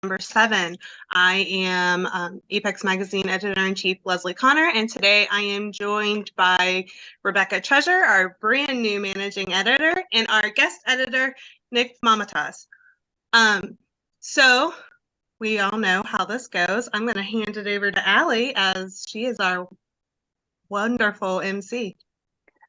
number 7. I am Apex Magazine Editor-in-Chief Leslie Connor, and today I am joined by Rebecca Treasure, our brand new Managing Editor, and our guest editor, Nick Mamatas. So we all know how this goes. I'm going to hand it over to Aly, as she is our wonderful MC.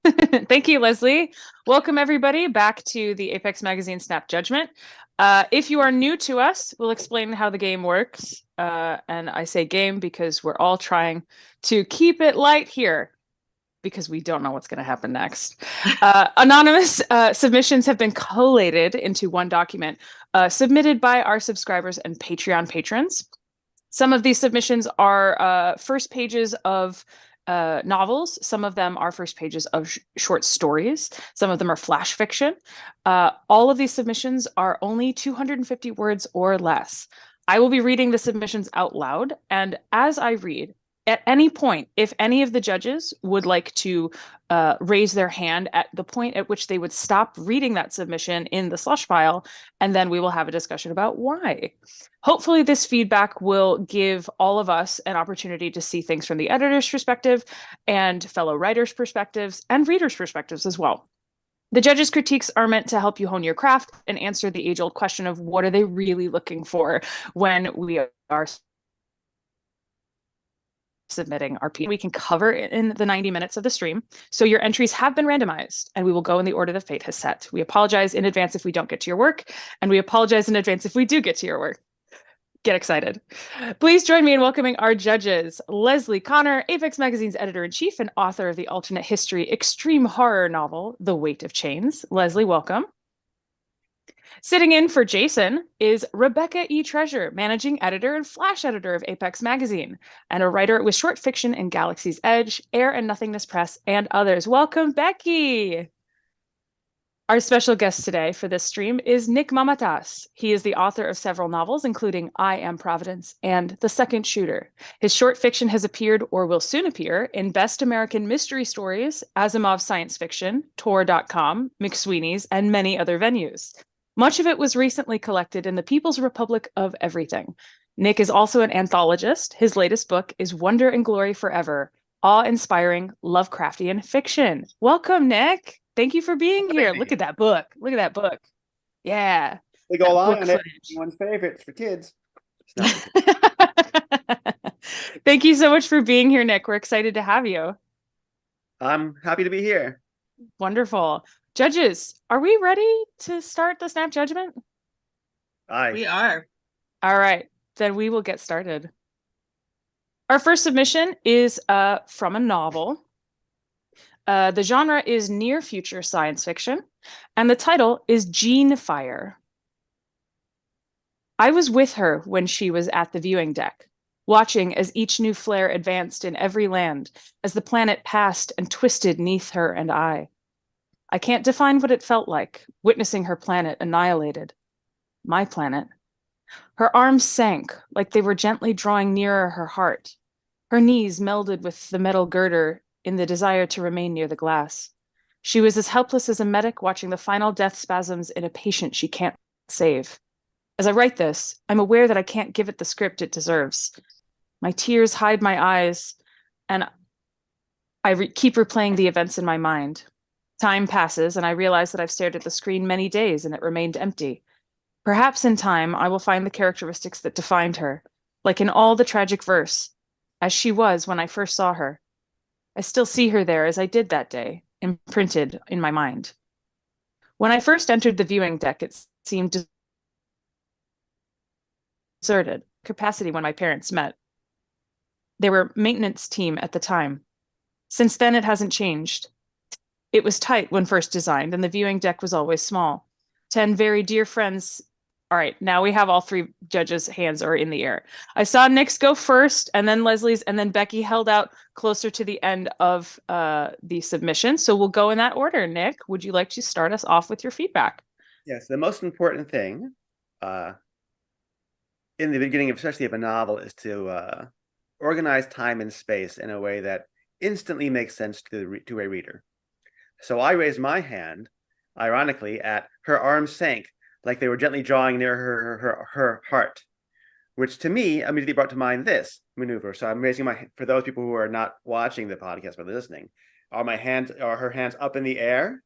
Thank you, Leslie. Welcome, everybody, back to the Apex Magazine Snap Judgment. If you are new to us, we'll explain how the game works. And I say game because we're all trying to keep it light here because we don't know what's going to happen next. Anonymous submissions have been collated into one document submitted by our subscribers and Patreon patrons. Some of these submissions are first pages of novels. Some of them are first pages of short stories. Some of them are flash fiction. All of these submissions are only 250 words or less. I will be reading the submissions out loud, and as I read, at any point, if any of the judges would like to raise their hand at the point at which they would stop reading that submission in the slush pile, and then we will have a discussion about why. Hopefully this feedback will give all of us an opportunity to see things from the editor's perspective and fellow writers' perspectives and readers' perspectives as well. The judges' critiques are meant to help you hone your craft and answer the age-old question of what are they really looking for when we are submitting our piece. We can cover it in the 90 minutes of the stream. So your entries have been randomized and we will go in the order that fate has set. We apologize in advance if we don't get to your work, and we apologize in advance if we do get to your work. Get excited. Please join me in welcoming our judges. Leslie Connor, Apex Magazine's editor-in-chief and author of the alternate history extreme horror novel, The Weight of Chains. Leslie, welcome. Sitting in for Jason is Rebecca E. Treasure, managing editor and flash editor of Apex Magazine, and a writer with short fiction in Galaxy's Edge, Air and Nothingness Press, and others. Welcome, Becky. Our special guest today for this stream is Nick Mamatas. He is the author of several novels, including I Am Providence and The Second Shooter. His short fiction has appeared or will soon appear in Best American Mystery Stories, Asimov Science Fiction, Tor.com, McSweeney's, and many other venues. Much of it was recently collected in the People's Republic of Everything. Nick is also an anthologist. His latest book is Wonder and Glory Forever, awe-inspiring Lovecraftian fiction. Welcome, Nick. Thank you for being here. Look at that book. Look at that book. Yeah. They go on and everyone's favorites for kids. Thank you so much for being here, Nick. We're excited to have you. I'm happy to be here. Wonderful. Judges, are we ready to start the snap judgment? Aye. We are. All right, then we will get started. Our first submission is from a novel. The genre is near future science fiction, and the title is Gene Fire. I was with her when she was at the viewing deck, watching as each new flare advanced in every land, as the planet passed and twisted neath her and I can't define what it felt like, witnessing her planet annihilated. My planet. Her arms sank, like they were gently drawing nearer her heart. Her knees melded with the metal girder in the desire to remain near the glass. She was as helpless as a medic watching the final death spasms in a patient she can't save. As I write this, I'm aware that I can't give it the script it deserves. My tears hide my eyes, and I keep replaying the events in my mind. Time passes, and I realize that I've stared at the screen many days and it remained empty. Perhaps in time, I will find the characteristics that defined her, like in all the tragic verse, as she was when I first saw her. I still see her there as I did that day, imprinted in my mind. When I first entered the viewing deck, it seemed deserted, capacity when my parents met. They were maintenance team at the time. Since then, it hasn't changed. It was tight when first designed, and the viewing deck was always small. 10 very dear friends. All right, now we have all three judges' hands are in the air. I saw Nick's go first, and then Leslie's, and then Becky held out closer to the end of the submission. So we'll go in that order. Nick, would you like to start us off with your feedback? Yes, the most important thing in the beginning, especially of a novel, is to organize time and space in a way that instantly makes sense to a reader. So I raised my hand, ironically, at her arms sank, like they were gently drawing near her heart. which to me immediately brought to mind this maneuver. So I'm raising my, for those people who are not watching the podcast but listening, are her hands up in the air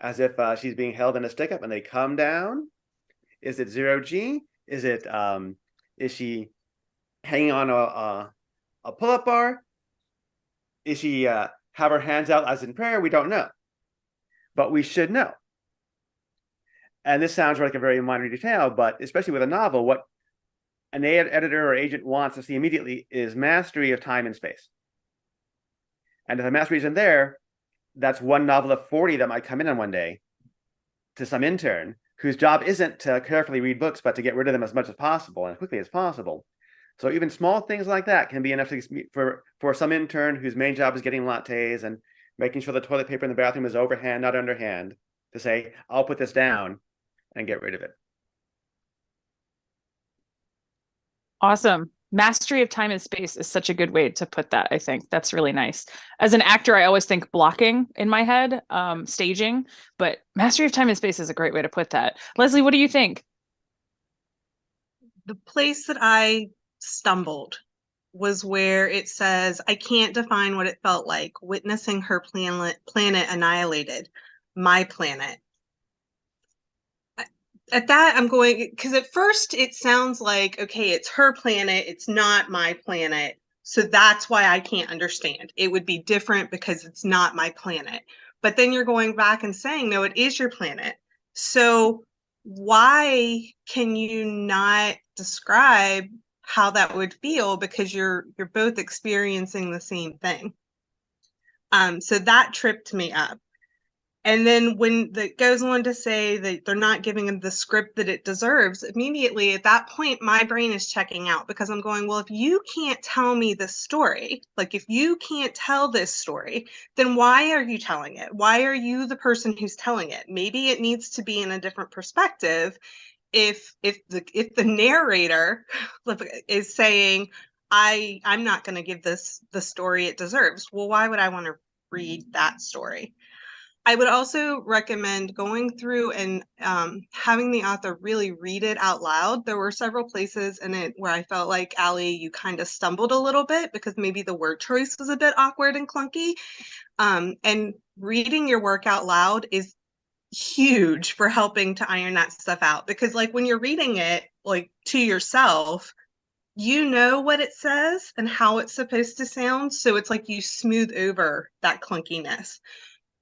as if she's being held in a stick up, and they come down? Is it 0G? Is she hanging on a pull-up bar? Is she have her hands out as in prayer? We don't know, but we should know. And this sounds like a very minor detail, but especially with a novel, what an editor or agent wants to see immediately is mastery of time and space. And if the mastery isn't there, that's one novel of 40 that might come in on one day to some intern whose job isn't to carefully read books, but to get rid of them as much as possible and as quickly as possible. So even small things like that can be enough for some intern whose main job is getting lattes and making sure the toilet paper in the bathroom is overhand, not underhand, to say, I'll put this down and get rid of it. Awesome. Mastery of time and space is such a good way to put that. I think that's really nice. As an actor, I always think blocking in my head, staging, but mastery of time and space is a great way to put that. Leslie, what do you think? The place that I stumbled was where it says, I can't define what it felt like witnessing her planet annihilated, my planet. At that, I'm going, because at first it sounds like, okay, it's her planet, it's not my planet. So that's why I can't understand. It would be different because it's not my planet. But then you're going back and saying, no, it is your planet. So why can you not describe how that would feel? Because you're both experiencing the same thing. So that tripped me up. And then when it goes on to say that they're not giving him the script that it deserves, immediately at that point, my brain is checking out because I'm going, well, if you can't tell me this story, like if you can't tell this story, then why are you telling it? Why are you the person who's telling it? Maybe it needs to be in a different perspective. If the narrator is saying, I'm not going to give this the story it deserves, well, why would I want to read that story? I would also recommend going through and having the author really read it out loud. There were several places in it where I felt like, Aly, you kind of stumbled a little bit because maybe the word choice was a bit awkward and clunky. And reading your work out loud is huge for helping to iron that stuff out. Because like when you're reading it like to yourself, you know what it says and how it's supposed to sound. So it's like you smooth over that clunkiness.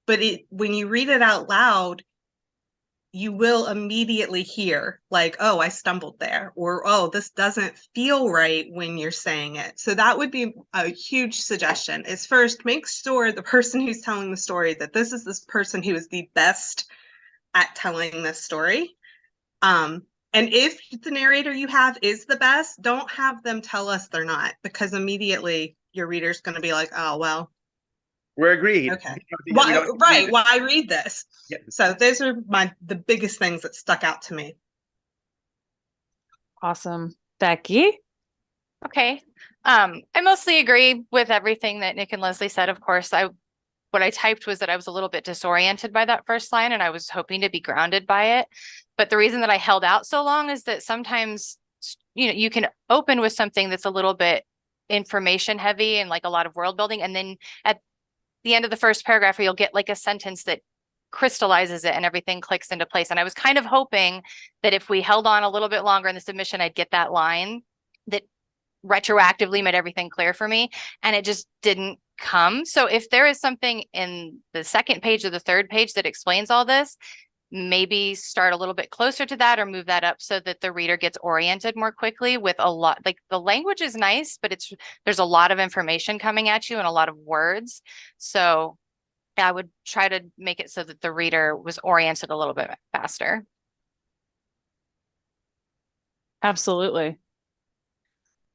But when you read it out loud, you will immediately hear like, oh, I stumbled there, or, oh, this doesn't feel right when you're saying it. So that would be a huge suggestion is first, make sure the person who's telling the story that this is this person who is the best at telling this story. And if the narrator you have is the best, don't have them tell us they're not, because immediately your reader's going to be like, oh, well, we're agreed. Okay. Why read this? Yeah. So those are the biggest things that stuck out to me. Awesome. Becky? Okay. I mostly agree with everything that Nick and Leslie said. Of course, what I typed was that I was a little bit disoriented by that first line and I was hoping to be grounded by it. But the reason that I held out so long is that sometimes, you can open with something that's a little bit information heavy and like a lot of world building. And then at the end of the first paragraph, you'll get like a sentence that crystallizes it and everything clicks into place. And I was kind of hoping that if we held on a little bit longer in the submission, I'd get that line that retroactively made everything clear for me. And it just didn't come. So if there is something in the second page or the third page that explains all this, maybe start a little bit closer to that or move that up so that the reader gets oriented more quickly with a lot, like the language is nice, but there's a lot of information coming at you and a lot of words. So I would try to make it so that the reader was oriented a little bit faster. Absolutely.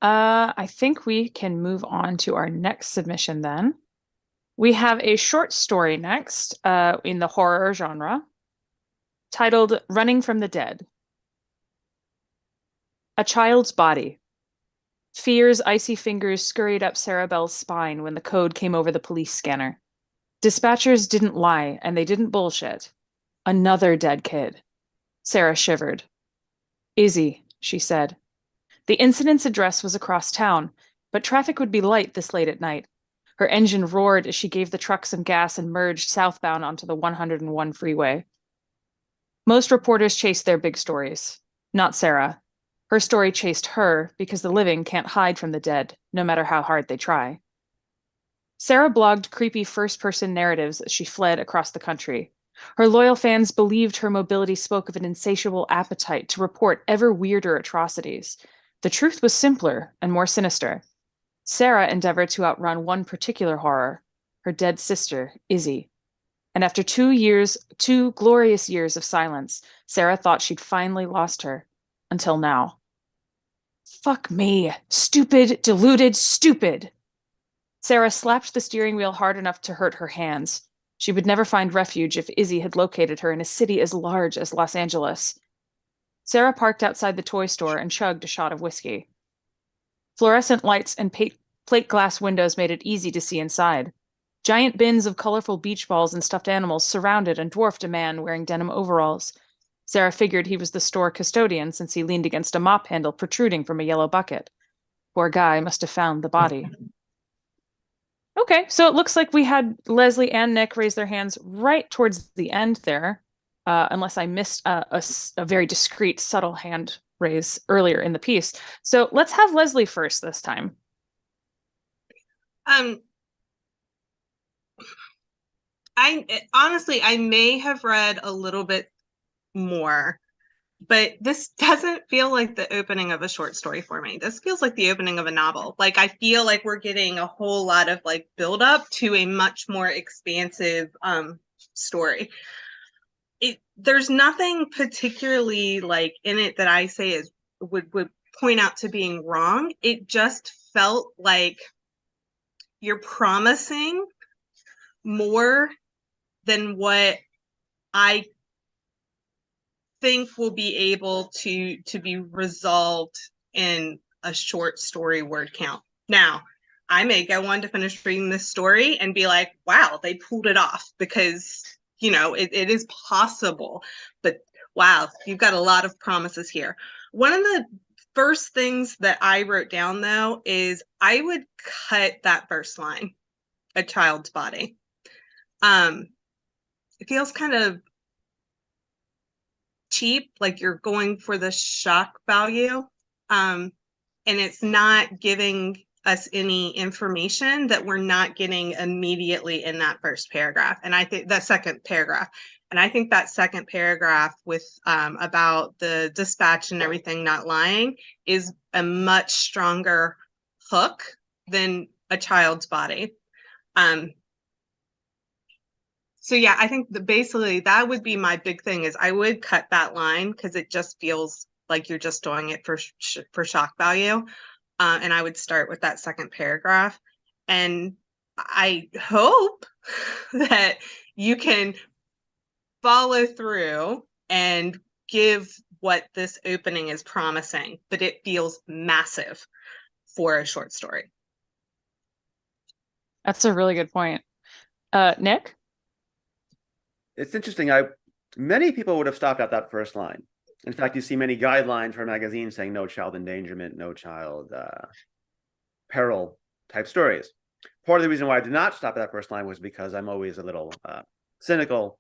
I think we can move on to our next submission then. We have a short story next in the horror genre, titled Running from the Dead. A child's body. Fear's icy fingers scurried up Sarah Bell's spine when the code came over the police scanner. Dispatchers didn't lie, and they didn't bullshit. Another dead kid. Sarah shivered. Izzy, she said. The incident's address was across town, but traffic would be light this late at night. Her engine roared as she gave the truck some gas and merged southbound onto the 101 freeway. Most reporters chased their big stories. Not Sarah. Her story chased her because the living can't hide from the dead, no matter how hard they try. Sarah blogged creepy first-person narratives as she fled across the country. Her loyal fans believed her mobility spoke of an insatiable appetite to report ever weirder atrocities. The truth was simpler and more sinister. Sarah endeavored to outrun one particular horror, her dead sister, Izzy. And after 2 glorious years of silence, Sarah thought she'd finally lost her. Until now. Fuck me. Stupid, deluded, stupid. Sarah slapped the steering wheel hard enough to hurt her hands. She would never find refuge if Izzy had located her in a city as large as Los Angeles. Sarah parked outside the toy store and chugged a shot of whiskey. Fluorescent lights and plate glass windows made it easy to see inside. Giant bins of colorful beach balls and stuffed animals surrounded and dwarfed a man wearing denim overalls. Sarah figured he was the store custodian since he leaned against a mop handle protruding from a yellow bucket. Poor guy must have found the body. Okay, so it looks like we had Leslie and Nick raise their hands right towards the end there, unless I missed a very discreet, subtle hand raise earlier in the piece. So let's have Leslie first this time. I may have read a little bit more, but this doesn't feel like the opening of a short story for me. This feels like the opening of a novel. Like, I feel like we're getting a whole lot of like build up to a much more expansive story. There's nothing particularly like in it that I say would point out to being wrong. It just felt like you're promising more than what I think will be able to be resolved in a short story word count. Now, I may go on to finish reading this story and be like, wow, they pulled it off, because, you know, it is possible. But wow, you've got a lot of promises here. One of the first things that I wrote down, though, is I would cut that first line, a child's body. It feels kind of cheap, like you're going for the shock value, and it's not giving us any information that we're not getting immediately in that first paragraph. And I think that second paragraph, and I think that second paragraph with about the dispatch and everything not lying is a much stronger hook than a child's body. So yeah, I think basically that would be my big thing, is I would cut that line because it just feels like you're just doing it for shock value. And I would start with that second paragraph. And I hope that you can follow through and give what this opening is promising, but it feels massive for a short story. That's a really good point. Nick? It's interesting. Many people would have stopped at that first line. In fact, you see many guidelines for magazines saying no child endangerment, no child peril type stories. Part of the reason why I did not stop at that first line was because I'm always a little cynical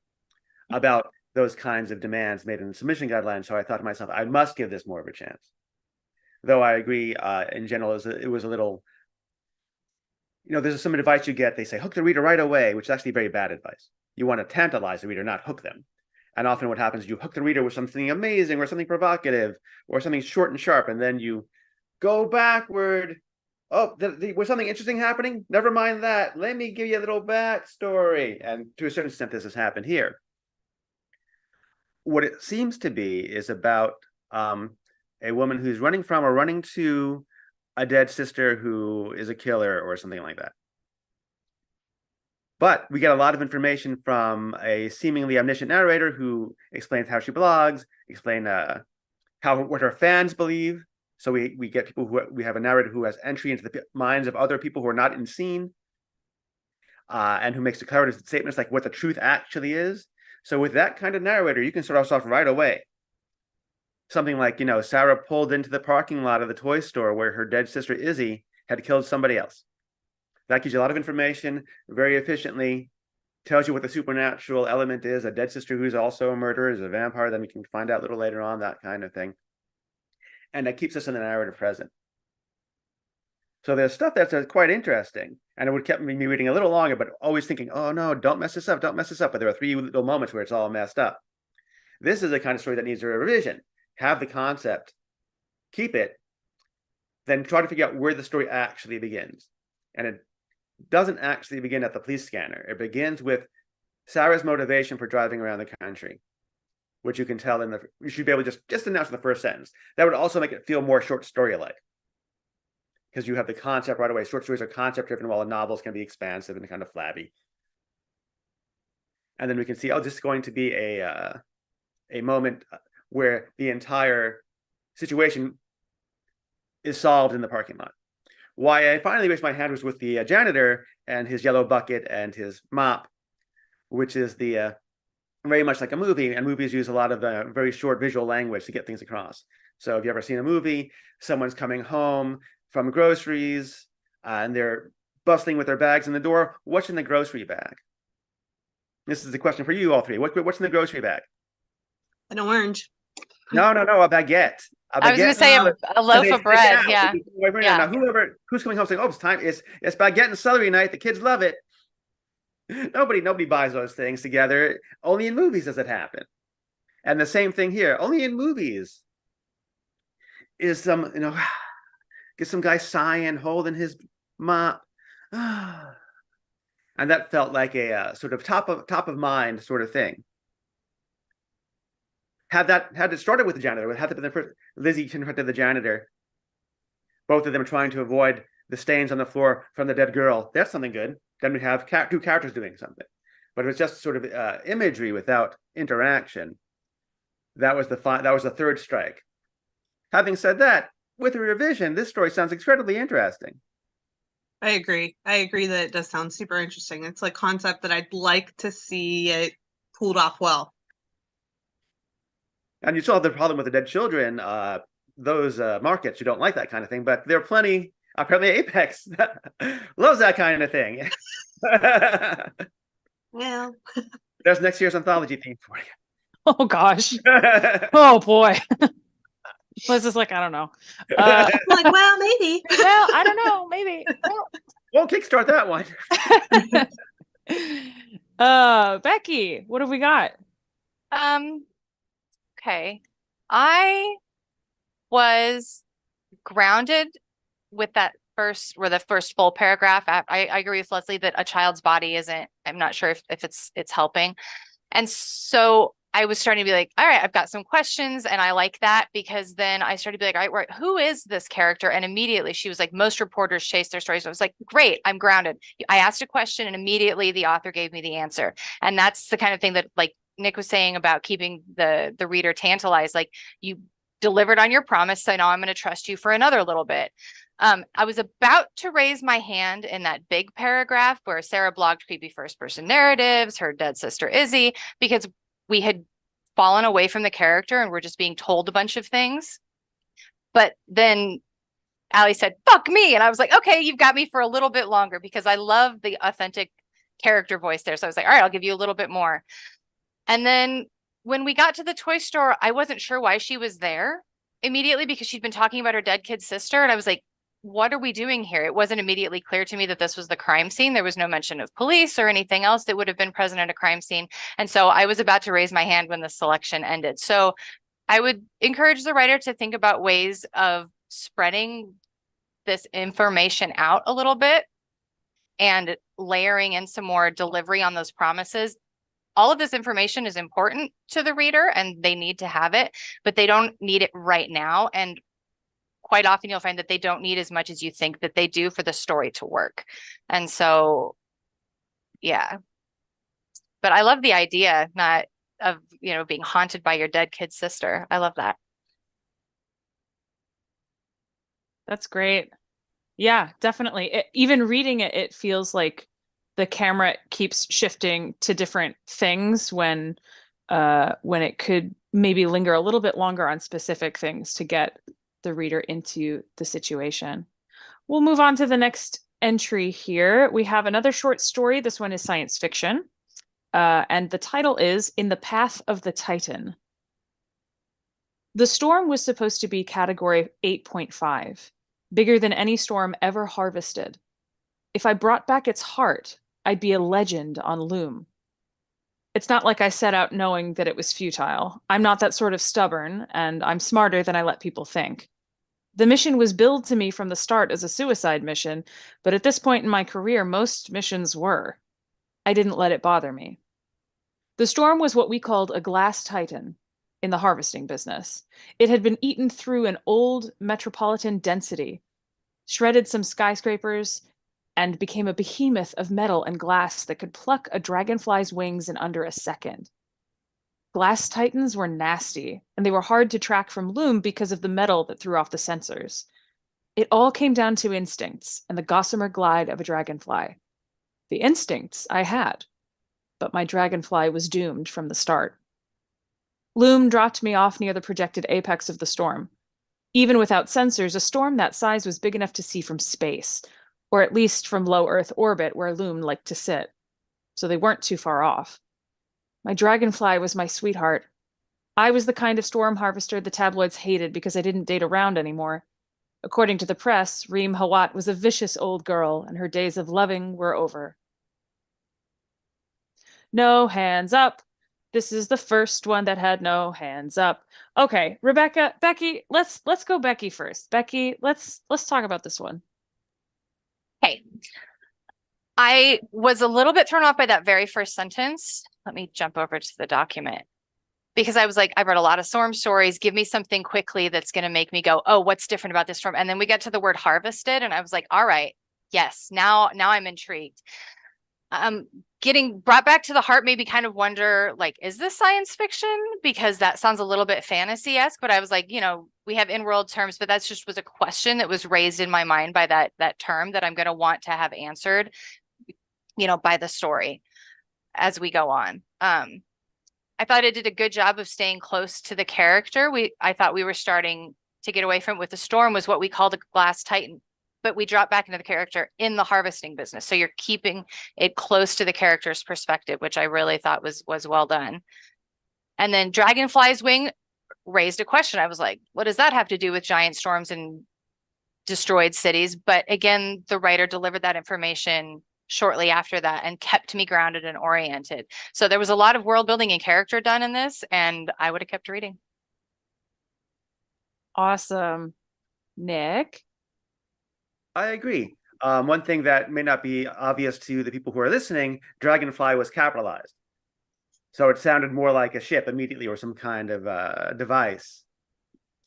about those kinds of demands made in the submission guidelines. So I thought to myself, I must give this more of a chance. Though I agree, in general, it was a little, you know, there's some advice you get. They say, hook the reader right away, which is actually very bad advice. You want to tantalize the reader, not hook them. And often what happens is you hook the reader with something amazing or something provocative or something short and sharp, and then you go backward. Oh, was something interesting happening? Never mind that. Let me give you a little backstory. And to a certain extent, this has happened here. What it seems to be is about a woman who's running from or running to a dead sister who is a killer or something like that. But we get a lot of information from a seemingly omniscient narrator who explains how she blogs, explain what her fans believe. So we get people we have a narrator who has entry into the minds of other people who are not in scene, and who makes declarative statements like what the truth actually is. So with that kind of narrator, you can start us off right away. something like, Sarah pulled into the parking lot of the toy store where her dead sister Izzy had killed somebody else. That gives you a lot of information very efficiently, tells you what the supernatural element is, a dead sister who's also a murderer, is a vampire, then we can find out a little later on, that kind of thing. And that keeps us in the narrative present. So there's stuff that's quite interesting, and it would kept me reading a little longer, but always thinking, oh no, don't mess this up, don't mess this up. But there are 3 little moments where it's all messed up. This is the kind of story that needs a revision. Have the concept, keep it, then try to figure out where the story actually begins. And it doesn't actually begin at the police scanner. It begins with Sarah's motivation for driving around the country, which you can tell you should be able to just announce in the first sentence. That would also make it feel more short story-like, because you have the concept right away. Short stories are concept-driven, while novels can be expansive and kind of flabby. And then we can see, this is going to be a moment where the entire situation is solved in the parking lot. Why I finally raised my hand was with the janitor and his yellow bucket and his mop, which is very much like a movie, and movies use a lot of very short visual language to get things across. So if you've ever seen a movie, someone's coming home from groceries and they're bustling with their bags in the door. What's in the grocery bag? This is the question for you all 3. What's in the grocery bag? An orange. No, a baguette. I was going to say a loaf of bread. Yeah. Now, who's coming home saying, "Oh, it's baguette and celery night. The kids love it." Nobody buys those things together. Only in movies does it happen. And the same thing here. Only in movies is get some guy sighing, holding his mop, and that felt like a sort of top of mind sort of thing. Had it started with the janitor, had it been the first Lizzie confronted the janitor, both of them trying to avoid the stains on the floor from the dead girl. That's something good. Then we have 2 characters doing something. But it was just sort of imagery without interaction. That was the 3rd strike. Having said that, with a revision, this story sounds incredibly interesting. I agree that it does sound super interesting. It's a concept that I'd like to see it pulled off well. And you still have the problem with the dead children, those markets who don't like that kind of thing, but there are plenty, apparently Apex loves that kind of thing. Well, there's next year's anthology theme for you. Oh gosh. Oh boy. Was just I don't know. Well, maybe. Well, I don't know. Maybe. We'll kickstart that one. Becky, what have we got? Okay. I was grounded with the first full paragraph. I agree with Leslie that a child's body isn't, I'm not sure if it's helping. And so I was starting to be all right, I've got some questions, and I like that, because then I started to be all right, who is this character? And immediately she was most reporters chase their stories. So I was great, I'm grounded. I asked a question and immediately the author gave me the answer. And that's the kind of thing that Nick was saying about keeping the reader tantalized. You delivered on your promise, so now I'm going to trust you for another little bit. I was about to raise my hand in that big paragraph where Sarah blogged creepy first-person narratives, her dead sister Izzy, because we had fallen away from the character and we're just being told a bunch of things. But then Aly said, "Fuck me," and I was okay, you've got me for a little bit longer, because I love the authentic character voice there. So I was all right, I'll give you a little bit more. And then when we got to the toy store, I wasn't sure why she was there immediately, because she'd been talking about her dead kid's sister. And I was what are we doing here? It wasn't immediately clear to me that this was the crime scene. There was no mention of police or anything else that would have been present at a crime scene. And so I was about to raise my hand when the selection ended. So I would encourage the writer to think about ways of spreading this information out a little bit and layering in some more delivery on those promises. All of this information is important to the reader and they need to have it, but they don't need it right now. And quite often you'll find that they don't need as much as you think that they do for the story to work. And so, yeah. But I love the idea of being haunted by your dead kid's sister. I love that. That's great. Yeah, definitely. Even reading it, it feels like the camera keeps shifting to different things when when it could maybe linger a little bit longer on specific things to get the reader into the situation. We'll move on to the next entry here. We have another short story. This one is science fiction. And the title is In the Path of the Titan. The storm was supposed to be category 8.5, bigger than any storm ever harvested. If I brought back its heart, I'd be a legend on Loom. It's not like I set out knowing that it was futile. I'm not that sort of stubborn, and I'm smarter than I let people think. The mission was billed to me from the start as a suicide mission, but at this point in my career, most missions were. I didn't let it bother me. The storm was what we called a glass titan in the harvesting business. It had been eaten through an old metropolitan density, shredded some skyscrapers, and became a behemoth of metal and glass that could pluck a dragonfly's wings in under a second. Glass titans were nasty, and they were hard to track from Loom because of the metal that threw off the sensors. It all came down to instincts and the gossamer glide of a dragonfly. The instincts I had, but my dragonfly was doomed from the start. Loom dropped me off near the projected apex of the storm. Even without sensors, a storm that size was big enough to see from space, or at least from low Earth orbit where Loom liked to sit. So they weren't too far off. My dragonfly was my sweetheart. I was the kind of storm harvester the tabloids hated because I didn't date around anymore. According to the press, Reem Hawat was a vicious old girl, and her days of loving were over. No hands up. This is the first one that had no hands up. Okay, Becky, let's go Becky first. Becky, let's talk about this one. Okay. I was a little bit thrown off by that very first sentence. Let me jump over to the document. Because I was like, I've read a lot of storm stories. Give me something quickly that's going to make me go, oh, what's different about this storm? And then we got to the word harvested, and I was like, all right, yes, now I'm intrigued. Getting brought back to the heart made me kind of wonder, like, is this science fiction? Because that sounds a little bit fantasy-esque, but I was like, we have in-world terms, but that's just was a question that was raised in my mind by that term that I'm going to want to have answered, by the story as we go on. I thought it did a good job of staying close to the character. I thought we were starting to get away from it with the storm was what we called a glass titan, but we dropped back into the character in the harvesting business. So you're keeping it close to the character's perspective, which I really thought was well done. And then Dragonfly's wing raised a question. I was like, what does that have to do with giant storms and destroyed cities? But again, the writer delivered that information shortly after that and kept me grounded and oriented. So there was a lot of world building and character done in this, and I would have kept reading. Awesome. Nick? I agree. One thing that may not be obvious to the people who are listening, Dragonfly was capitalized. So it sounded more like a ship immediately or some kind of device.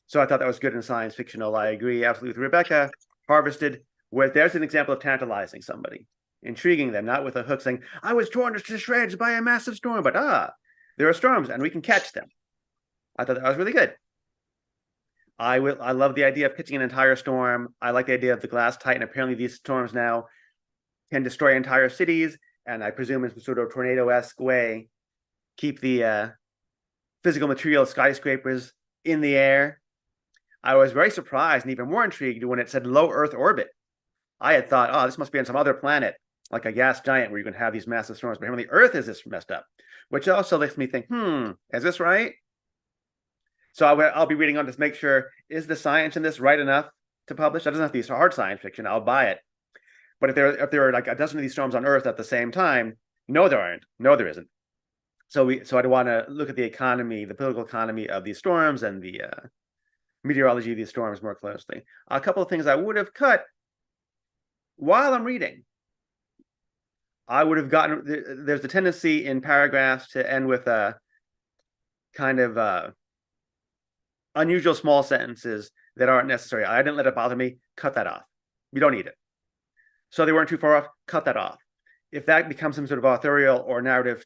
So I thought that was good in science fictional. I agree absolutely with Rebecca. Harvested, where there's an example of tantalizing somebody. Intriguing them, not with a hook saying, I was torn to shreds by a massive storm, but there are storms and we can catch them. I thought that was really good. I love the idea of catching an entire storm. I like the idea of the glass titan. Apparently these storms now can destroy entire cities, and I presume in some sort of tornado-esque way, keep the physical material skyscrapers in the air. I was very surprised and even more intrigued when it said low Earth orbit. I had thought, this must be on some other planet, like a gas giant where you can have these massive storms, but apparently Earth is this messed up, which also makes me think, is this right? So I'll be reading on this, make sure, is the science in this right enough to publish? That doesn't have to be hard science fiction. I'll buy it. But if there are like a dozen of these storms on Earth at the same time, no, there aren't. No, there isn't. So I'd want to look at the economy, the political economy of these storms and the meteorology of these storms more closely. A couple of things I would have cut while I'm reading. I would have gotten, there's a tendency in paragraphs to end with a kind of unusual small sentences that aren't necessary. I didn't let it bother me. Cut that off. We don't need it. So they weren't too far off. Cut that off. If that becomes some sort of authorial or narrative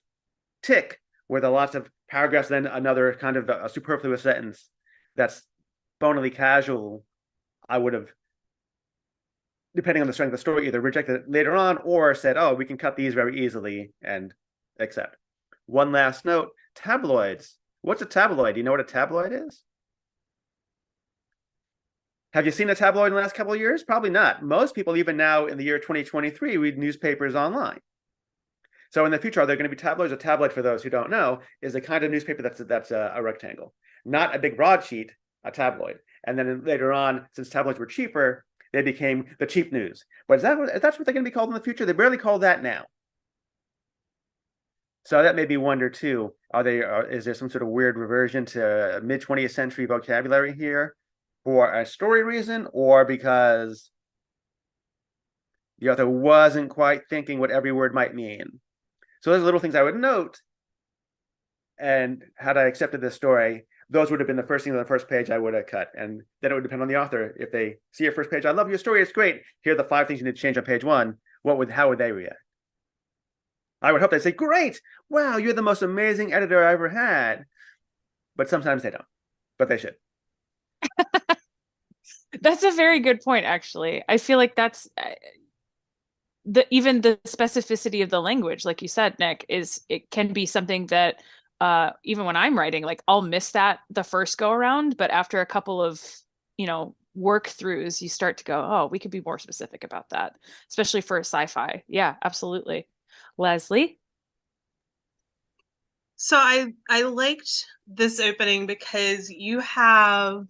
tick where there are lots of paragraphs, then another kind of a superfluous sentence that's bonily casual, I would have, depending on the strength of the story, either rejected it later on or said, we can cut these very easily and accept. One last note, Tabloids. What's a tabloid? Do you know what a tabloid is? Have you seen a tabloid in the last couple of years? Probably not. Most people, even now in the year 2023, read newspapers online. So in the future, are there going to be tabloids? A tabloid, for those who don't know, is a kind of newspaper that's a rectangle, not a big broadsheet, a tabloid. And then later on, since tabloids were cheaper, they became the cheap news. But that's what they're going to be called in the future? They barely call that now. So that made me wonder too. Is there some sort of weird reversion to mid 20th century vocabulary here for a story reason, or because the author wasn't quite thinking what every word might mean? So those are little things I would note. And had I accepted this story, those would have been the first things on the first page I would have cut. And then it would depend on the author. If they see your first page, I love your story, it's great. Here are the 5 things you need to change on page 1. How would they react? I would hope they'd say, great, wow, you're the most amazing editor I ever had. But sometimes they don't, but they should. That's a very good point, actually. I feel like that's even the specificity of the language, like you said, Nick, it can be something that even when I'm writing, like I'll miss that the first go around, but after a couple of, work throughs, you start to go, oh, we could be more specific about that, especially for sci-fi. Yeah, absolutely. Leslie? So I liked this opening because you have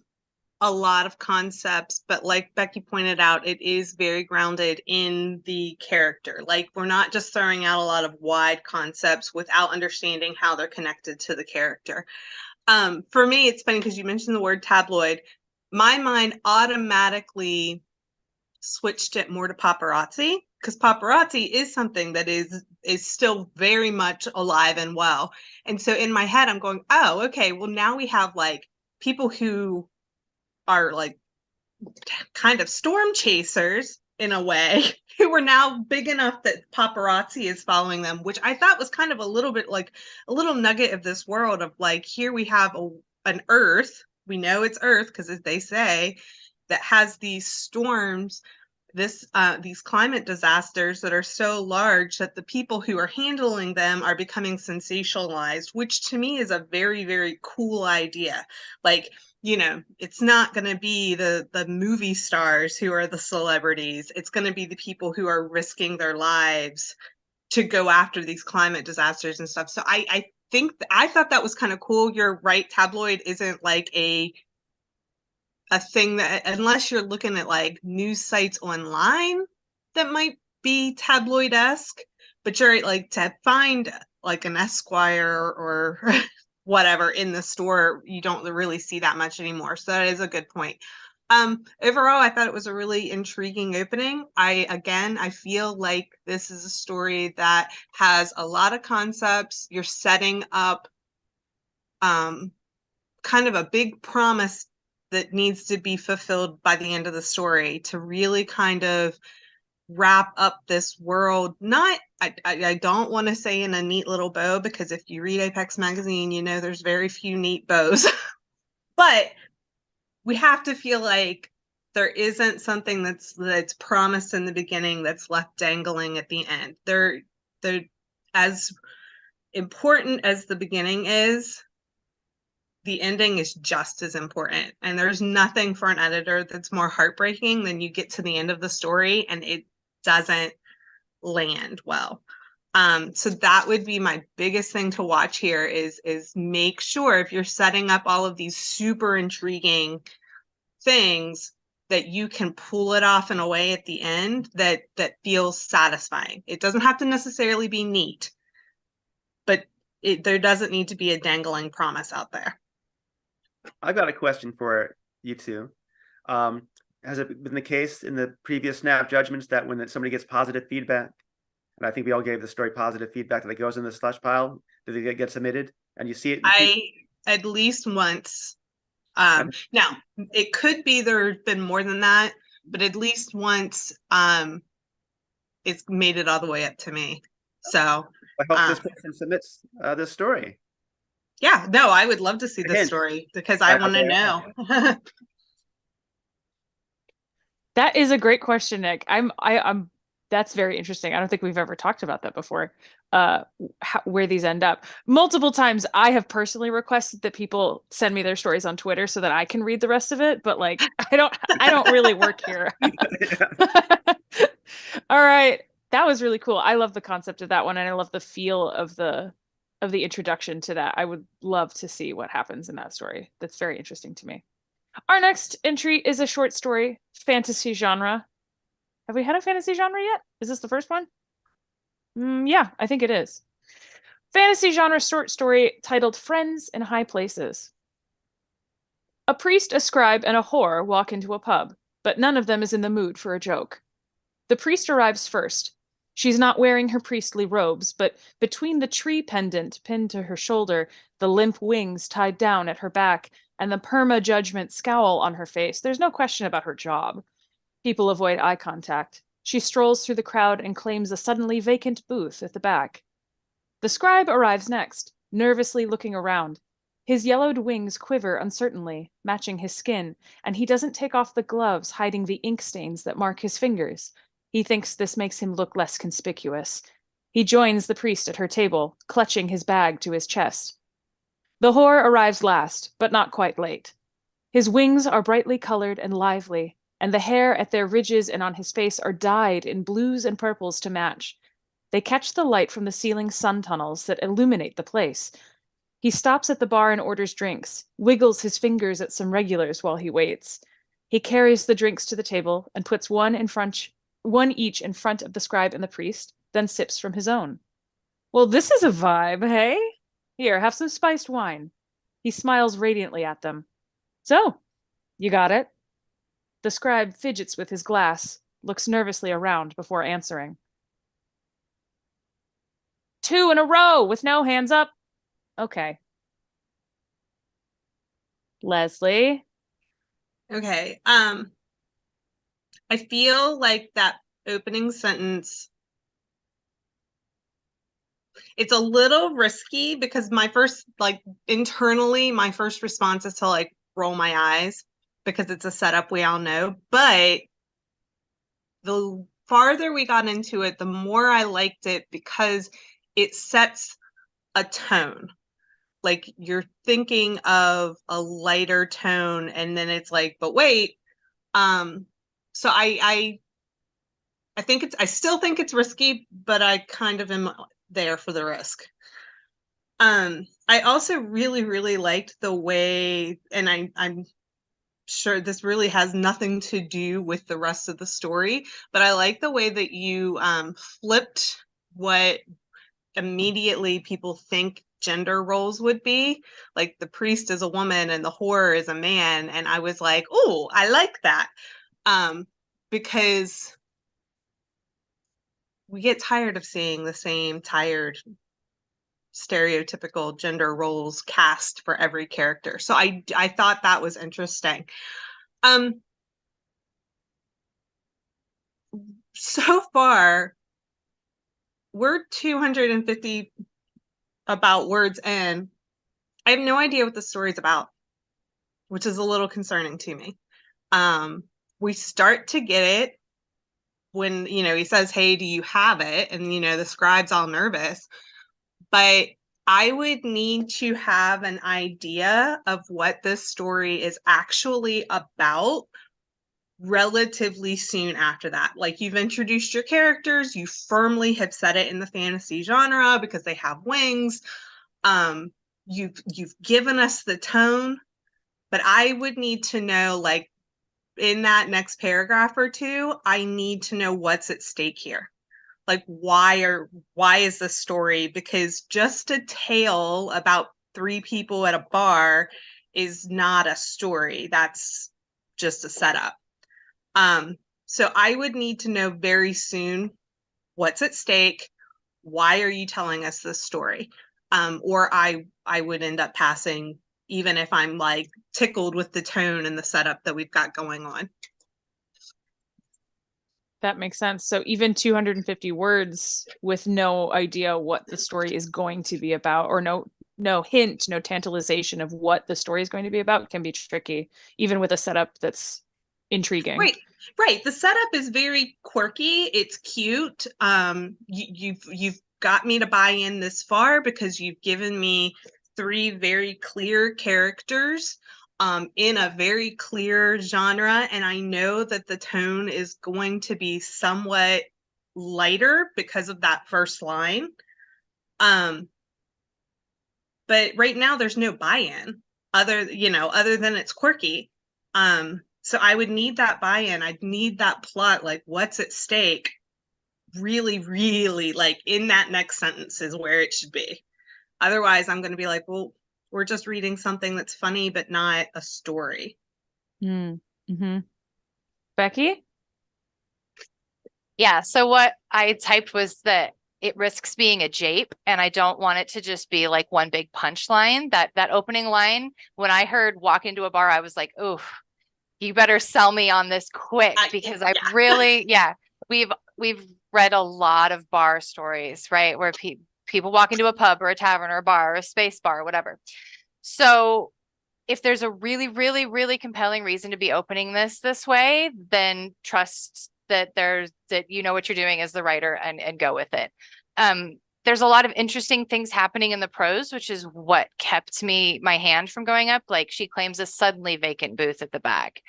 a lot of concepts, but like Becky pointed out, it is very grounded in the character. Like we're not just throwing out a lot of wide concepts without understanding how they're connected to the character. For me, it's funny because you mentioned the word tabloid. My mind automatically switched it more to paparazzi, because paparazzi is something that is still very much alive and well. And so in my head, I'm going, oh, okay, well now we have like people who are like kind of storm chasers in a way, who are now big enough that paparazzi is following them, which I thought was kind of a little bit like a little nugget of this world of like, here we have an Earth, we know it's Earth because as they say, that has these storms, these climate disasters that are so large that the people who are handling them are becoming sensationalized, which to me is a very, very cool idea. Like, it's not going to be the movie stars who are the celebrities. It's going to be the people who are risking their lives to go after these climate disasters and stuff. So I thought that was kind of cool. You're right. Tabloid isn't like a thing that, unless you're looking at like news sites online, that might be tabloid-esque, but you're like, to find like an Esquire or whatever in the store, you don't really see that much anymore. So that is a good point. Overall, I thought it was a really intriguing opening. I feel like this is a story that has a lot of concepts. You're setting up kind of a big promise that needs to be fulfilled by the end of the story to really kind of wrap up this world. I don't want to say in a neat little bow, because if you read Apex magazine, there's very few neat bows. But we have to feel like there isn't something that's promised in the beginning that's left dangling at the end. They're as important as the beginning is, the ending is just as important. And there's nothing for an editor that's more heartbreaking than you get to the end of the story and it doesn't land well. So that would be my biggest thing to watch here is make sure, if you're setting up all of these super intriguing things, that you can pull it off in a way at the end that feels satisfying. It doesn't have to necessarily be neat, but there doesn't need to be a dangling promise out there. I've got a question for you two. Has it been the case in the previous snap judgments that when somebody gets positive feedback, and I think we all gave the story positive feedback, that it goes in the slush pile, does it get submitted and you see it? At least once. Now it could be there's been more than that, but at least once it's made it all the way up to me. So I hope this person submits this story. Yeah, no, I would love to see this story because I want to know. That is a great question, Nick. That's very interesting. I don't think we've ever talked about that before. Where these end up. Multiple times I have personally requested that people send me their stories on Twitter so that I can read the rest of it, but like I don't really work here. All right. That was really cool. I love the concept of that one, and I love the feel of the introduction to that. I would love to see what happens in that story. That's very interesting to me. Our next entry is a short story, fantasy genre. Have we had a fantasy genre yet? Is this the first one? Yeah, I think it is. Fantasy genre short story titled Friends in High Places. A priest, a scribe, and a whore walk into a pub, but none of them is in the mood for a joke. The priest arrives first. She's not wearing her priestly robes, but between the tree pendant pinned to her shoulder, the limp wings tied down at her back, and the perma-judgment scowl on her face, there's no question about her job. People avoid eye contact. She strolls through the crowd and claims a suddenly vacant booth at the back. The scribe arrives next, nervously looking around. His yellowed wings quiver uncertainly, matching his skin, and he doesn't take off the gloves hiding the ink stains that mark his fingers. He thinks this makes him look less conspicuous. He joins the priest at her table, clutching his bag to his chest. The whore arrives last, but not quite late. His wings are brightly colored and lively, and the hair at their ridges and on his face are dyed in blues and purples to match. They catch the light from the ceiling sun tunnels that illuminate the place. He stops at the bar and orders drinks, wiggles his fingers at some regulars while he waits. He carries the drinks to the table and puts one each in front of the scribe and the priest, then sips from his own. Well, this is a vibe, hey? Here, have some spiced wine. He smiles radiantly at them. So, you got it? The scribe fidgets with his glass, looks nervously around before answering. 2 in a row with no hands up. Okay. Leslie? Okay. I feel like that opening sentence, it's a little risky because my first response is to like roll my eyes because it's a setup we all know. But the farther we got into it, the more I liked it because it sets a tone. Like you're thinking of a lighter tone and then it's like, but wait. So I still think it's risky, but I kind of am there for the risk. I also really, really liked the way, and I'm sure this really has nothing to do with the rest of the story, but I like the way that you flipped what immediately people think gender roles would be. Like the priest is a woman and the whore is a man. And I was like, oh, I like that. Because we get tired of seeing the same tired stereotypical gender roles cast for every character. So I thought that was interesting. So far, we're 250 about words in. I have no idea what the story's about, which is a little concerning to me. We start to get it when, he says, hey, do you have it? And, the scribe's all nervous. But I would need to have an idea of what this story is actually about relatively soon after that. Like you've introduced your characters, you firmly have set it in the fantasy genre because they have wings. You've given us the tone, but I would need to know, like, in that next paragraph or two, I need to know what's at stake here. Like, why is this story? Because just a tale about 3 people at a bar is not a story. That's just a setup. So I would need to know very soon what's at stake. Why are you telling us this story? Or I would end up passing, even if I'm like tickled with the tone and the setup that we've got going on. That makes sense. So even 250 words with no idea what the story is going to be about, or no hint, no tantalization of what the story is going to be about, can be tricky, even with a setup that's intriguing. Right. The setup is very quirky. It's cute. You've got me to buy in this far because you've given me 3 very clear characters in a very clear genre, and I know that the tone is going to be somewhat lighter because of that first line. But right now there's no buy-in other than it's quirky. So I would need that buy-in. I'd need that plot, like what's at stake, really, really, like in that next sentence is where it should be. Otherwise, I'm going to be like, well, we're just reading something that's funny, but not a story. Mm-hmm. Becky? Yeah, so what I typed was that it risks being a jape, and I don't want it to just be like one big punchline. That opening line, when I heard walk into a bar, I was like, oof, you better sell me on this quick, because I really, we've read a lot of bar stories, right? Where people walk into a pub or a tavern or a bar or a space bar or whatever. So if there's a really, really, really compelling reason to be opening this way, then trust that you know what you're doing as the writer and go with it. There's a lot of interesting things happening in the prose, which is what kept my hand from going up. Like, she claims a suddenly vacant booth at the back.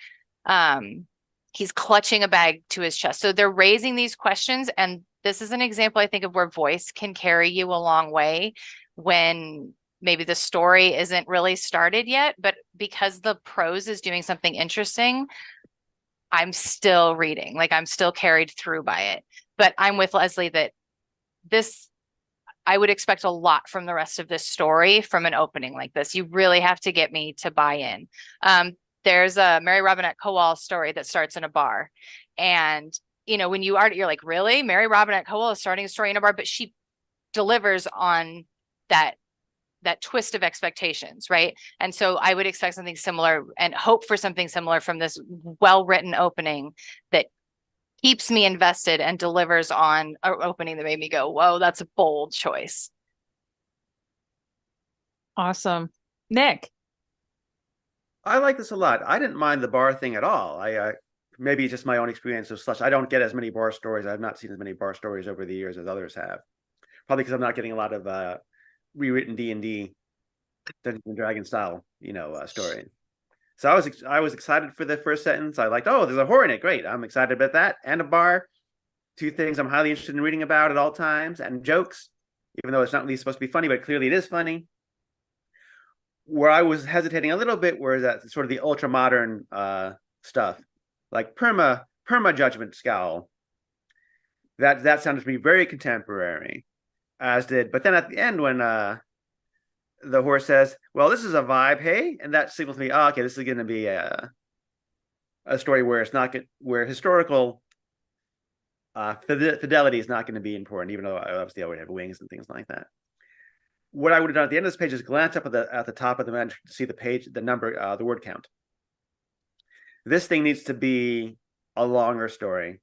He's clutching a bag to his chest. So they're raising these questions. And this is an example, I think, of where voice can carry you a long way when maybe the story isn't really started yet, but because the prose is doing something interesting, I'm still reading, like I'm still carried through by it. But I'm with Leslie that I would expect a lot from the rest of this story from an opening like this. You really have to get me to buy in. There's a Mary Robinette Kowal story that starts in a bar. And, when you're like, really? Mary Robinette Kowal is starting a story in a bar, but she delivers on that twist of expectations, right? And so I would expect something similar and hope for something similar from this well-written opening that keeps me invested and delivers on an opening that made me go, whoa, that's a bold choice. Awesome. Nick? I like this a lot. I didn't mind the bar thing at all. Maybe just my own experience of Slush. I don't get as many bar stories. I've not seen as many bar stories over the years as others have. Probably because I'm not getting a lot of rewritten D&D Dungeons and Dragons style, story. So I was excited for the first sentence. I liked, oh, there's a horror in it. Great. I'm excited about that. And a bar. 2 things I'm highly interested in reading about at all times. And jokes, even though it's not really supposed to be funny, but clearly it is funny. Where I was hesitating a little bit was that sort of the ultra modern stuff, like perma judgment scowl. That sounded to me very contemporary, as did. But then at the end, when the horse says, well, this is a vibe, hey, and that signals to me, oh, okay, this is going to be a story where it's not where historical fidelity is not going to be important, even though obviously I would have wings and things like that. What I would have done at the end of this page is glance up at the top of the menu to see the page, the number, the word count. This thing needs to be a longer story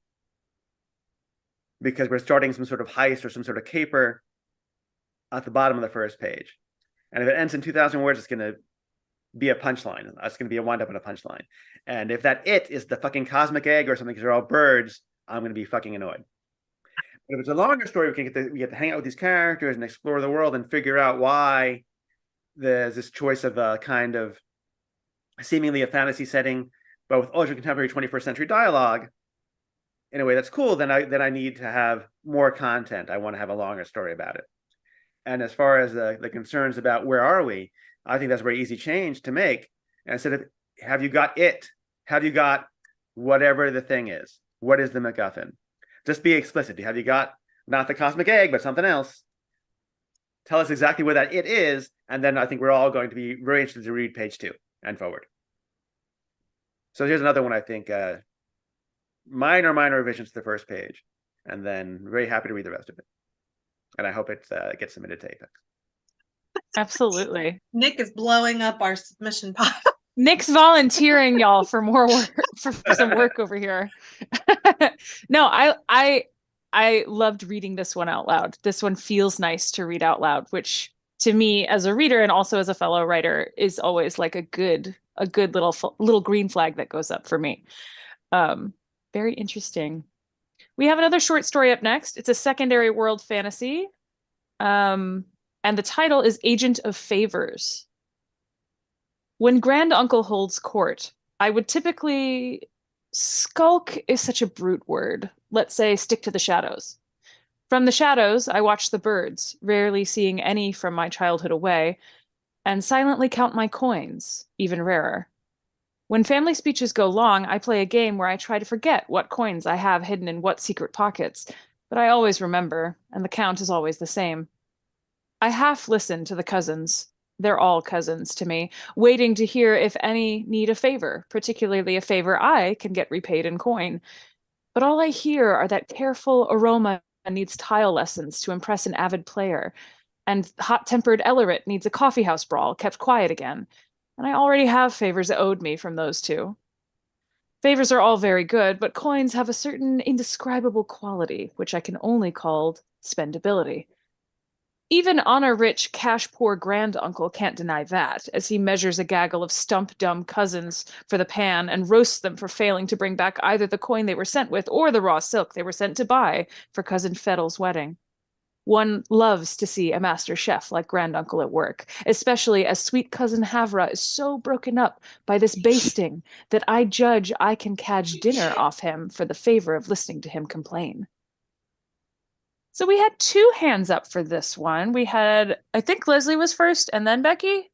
because we're starting some sort of heist or some sort of caper at the bottom of the first page. And if it ends in 2,000 words, it's going to be a punchline. It's going to be a wind up in a punchline. And if that it is the fucking cosmic egg or something, because they're all birds, I'm going to be fucking annoyed. But if it's a longer story, we get to hang out with these characters and explore the world and figure out why there's this choice of a kind of seemingly a fantasy setting, but with ultra contemporary 21st century dialogue in a way that's cool. Then I need to have more content. I want to have a longer story about it. And as far as the concerns about where are we, I think that's a very easy change to make. And instead of have you got it, have you got whatever the thing is? What is the MacGuffin? Just be explicit. Have you got not the cosmic egg, but something else? Tell us exactly where that it is. And then I think we're all going to be very interested to read page 2 and forward. So here's another one, I think, minor revisions to the first page. And then very happy to read the rest of it. And I hope it gets submitted to Apex. Absolutely. Nick is blowing up our submission pile. Nick's volunteering y'all for more work, for some work over here. No, I loved reading this one out loud. This one feels nice to read out loud, which to me as a reader and also as a fellow writer is always like a good little green flag that goes up for me. Very interesting. We have another short story up next. It's a secondary world fantasy. And the title is Agent of Favors. When granduncle holds court, I would typically skulk is such a brute word. Let's say stick to the shadows. From the shadows, I watch the birds, rarely seeing any from my childhood away, and silently count my coins, even rarer. When family speeches go long, I play a game where I try to forget what coins I have hidden in what secret pockets, but I always remember, and the count is always the same. I half listen to the cousins. They're all cousins to me, waiting to hear if any need a favor, particularly a favor I can get repaid in coin. But all I hear are that careful aroma needs tile lessons to impress an avid player, and hot-tempered Ellerit needs a coffeehouse brawl kept quiet again. And I already have favors owed me from those two. Favors are all very good, but coins have a certain indescribable quality, which I can only call spendability. Even honor-rich, cash-poor granduncle can't deny that, as he measures a gaggle of stump-dumb cousins for the pan and roasts them for failing to bring back either the coin they were sent with or the raw silk they were sent to buy for cousin Fettel's wedding. One loves to see a master chef like granduncle at work, especially as sweet cousin Havra is so broken up by this basting that I judge I can cadge dinner off him for the favor of listening to him complain. So we had two hands up for this one. We had, I think Leslie was first and then Becky.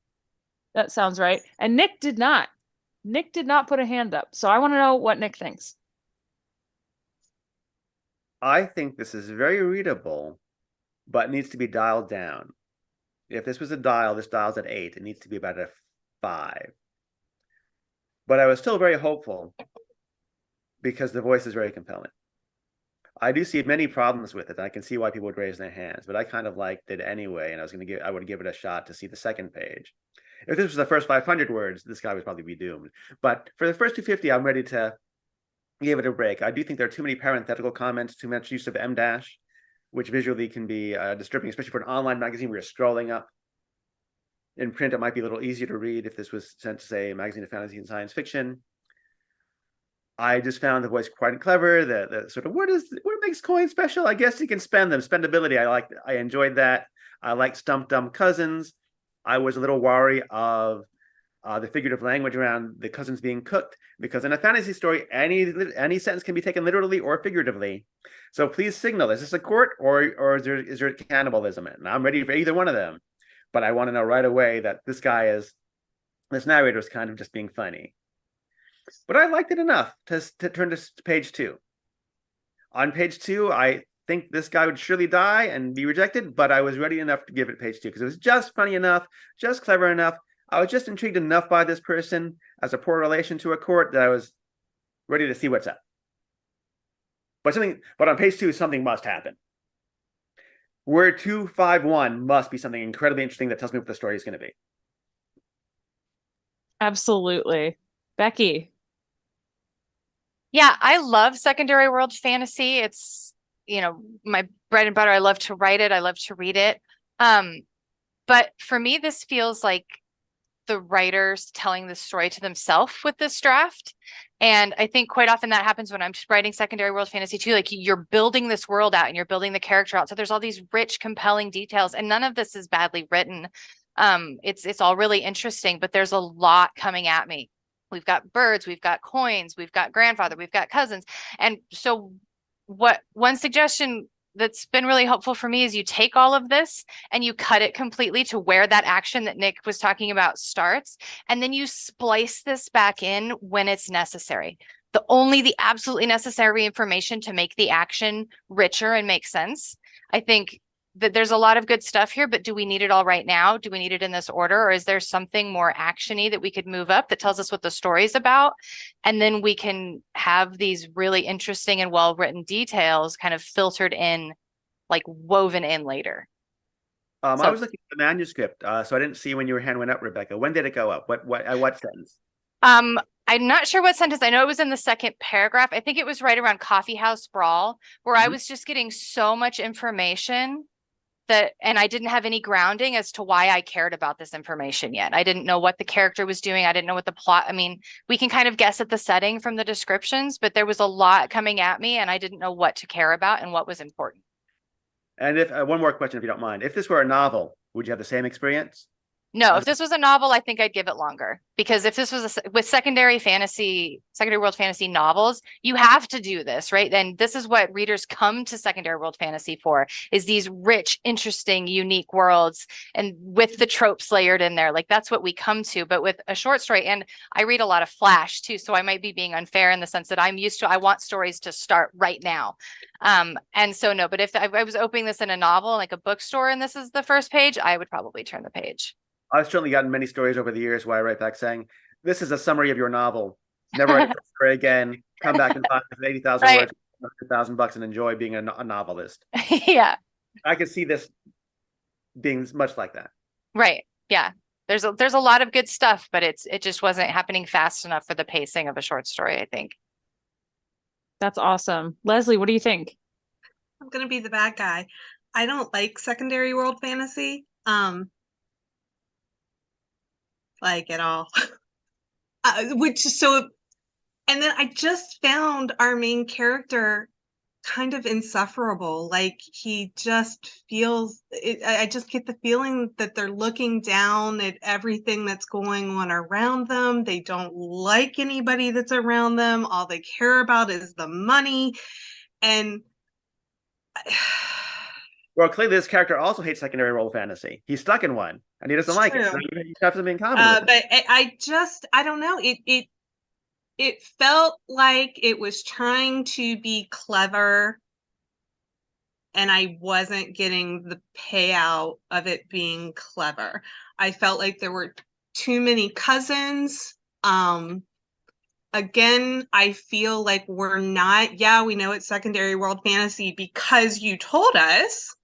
That sounds right. And Nick did not. Nick did not put a hand up. So I want to know what Nick thinks. I think this is very readable, but needs to be dialed down. If this was a dial, this dial's at 8. It needs to be about a 5. But I was still very hopeful because the voice is very compelling. I do see many problems with it. I can see why people would raise their hands, but I kind of liked it anyway, and I would give it a shot to see the second page. If this was the first 500 words, this guy would probably be doomed. But for the first 250, I'm ready to give it a break. I do think there are too many parenthetical comments, too much use of M dash, which visually can be disturbing, especially for an online magazine where you're scrolling up. In print, it might be a little easier to read if this was sent to, say, a magazine of fantasy and science fiction. I just found the voice quite clever. The sort of what makes coins special? I guess you can spend them. Spendability. I enjoyed that. I like stump dumb cousins. I was a little wary of the figurative language around the cousins being cooked, because in a fantasy story, any sentence can be taken literally or figuratively. So please signal: is this a court or is there cannibalism? And I'm ready for either one of them, but I want to know right away that this narrator is kind of just being funny. But I liked it enough to turn to page 2. On page 2, I think this guy would surely die and be rejected, but I was ready enough to give it page 2 because it was just funny enough, just clever enough. I was just intrigued enough by this person as a poor relation to a court that I was ready to see what's up. But on page 2, something must happen. Word 251 must be something incredibly interesting that tells me what the story is going to be. Absolutely. Becky. Yeah, I love secondary world fantasy. It's, my bread and butter. I love to write it. I love to read it. But for me, this feels like the writers telling the story to themselves with this draft. And I think quite often that happens when I'm writing secondary world fantasy too. Like you're building this world out and you're building the character out. So there's all these rich, compelling details, and none of this is badly written. It's all really interesting, but there's a lot coming at me. We've got birds, we've got coins, we've got grandfather, we've got cousins. And so one suggestion that's been really helpful for me is you take all of this and you cut it completely to where that action that Nick was talking about starts. And then you splice this back in when it's necessary. The absolutely necessary information to make the action richer and make sense. I think that there's a lot of good stuff here, but do we need it all right now? Do we need it in this order? Or is there something more actiony that we could move up that tells us what the story's about? And then we can have these really interesting and well-written details kind of filtered in, like woven in later. I was looking at the manuscript, so I didn't see when your hand went up, Rebecca. When did it go up? What sentence? I'm not sure what sentence. I know it was in the second paragraph. I think it was right around coffeehouse brawl, where I was just getting so much information and I didn't have any grounding as to why I cared about this information yet. I didn't know what the character was doing. I didn't know what the plot, I mean, we can kind of guess at the setting from the descriptions, but there was a lot coming at me and I didn't know what to care about and what was important. And if one more question, if you don't mind, if this were a novel, would you have the same experience? No, if this was a novel, I think I'd give it longer, because if this was with secondary world fantasy novels, you have to do this, right? And this is what readers come to secondary world fantasy for, is these rich, interesting, unique worlds, and with the tropes layered in there. Like, that's what we come to. But with a short story, and I read a lot of flash too, so I might be being unfair in the sense that I want stories to start right now. And so no, but if I was opening this in a novel, like a bookstore, and this is the first page, I would probably turn the page. I've certainly gotten many stories over the years where I write back saying, this is a summary of your novel. Never write a story again. Come back and find 80,000 Right. words, $100,000 and enjoy being a novelist. Yeah. I could see this being much like that. Right. Yeah. There's a lot of good stuff, but it just wasn't happening fast enough for the pacing of a short story, I think. That's awesome. Leslie, what do you think? I'm gonna be the bad guy. I don't like secondary world fantasy. Like at all. And then I just found our main character kind of insufferable. Like, he just feels it. I just get the feeling that they're looking down at everything that's going on around them. They don't like anybody that's around them. All they care about is the money. And Well, clearly this character also hates secondary role fantasy. He's stuck in one, and he doesn't like it. So you have something in common. But I don't know. It felt like it was trying to be clever, and I wasn't getting the payout of it being clever. I felt like there were too many cousins. Again, I feel like we know it's secondary world fantasy because you told us.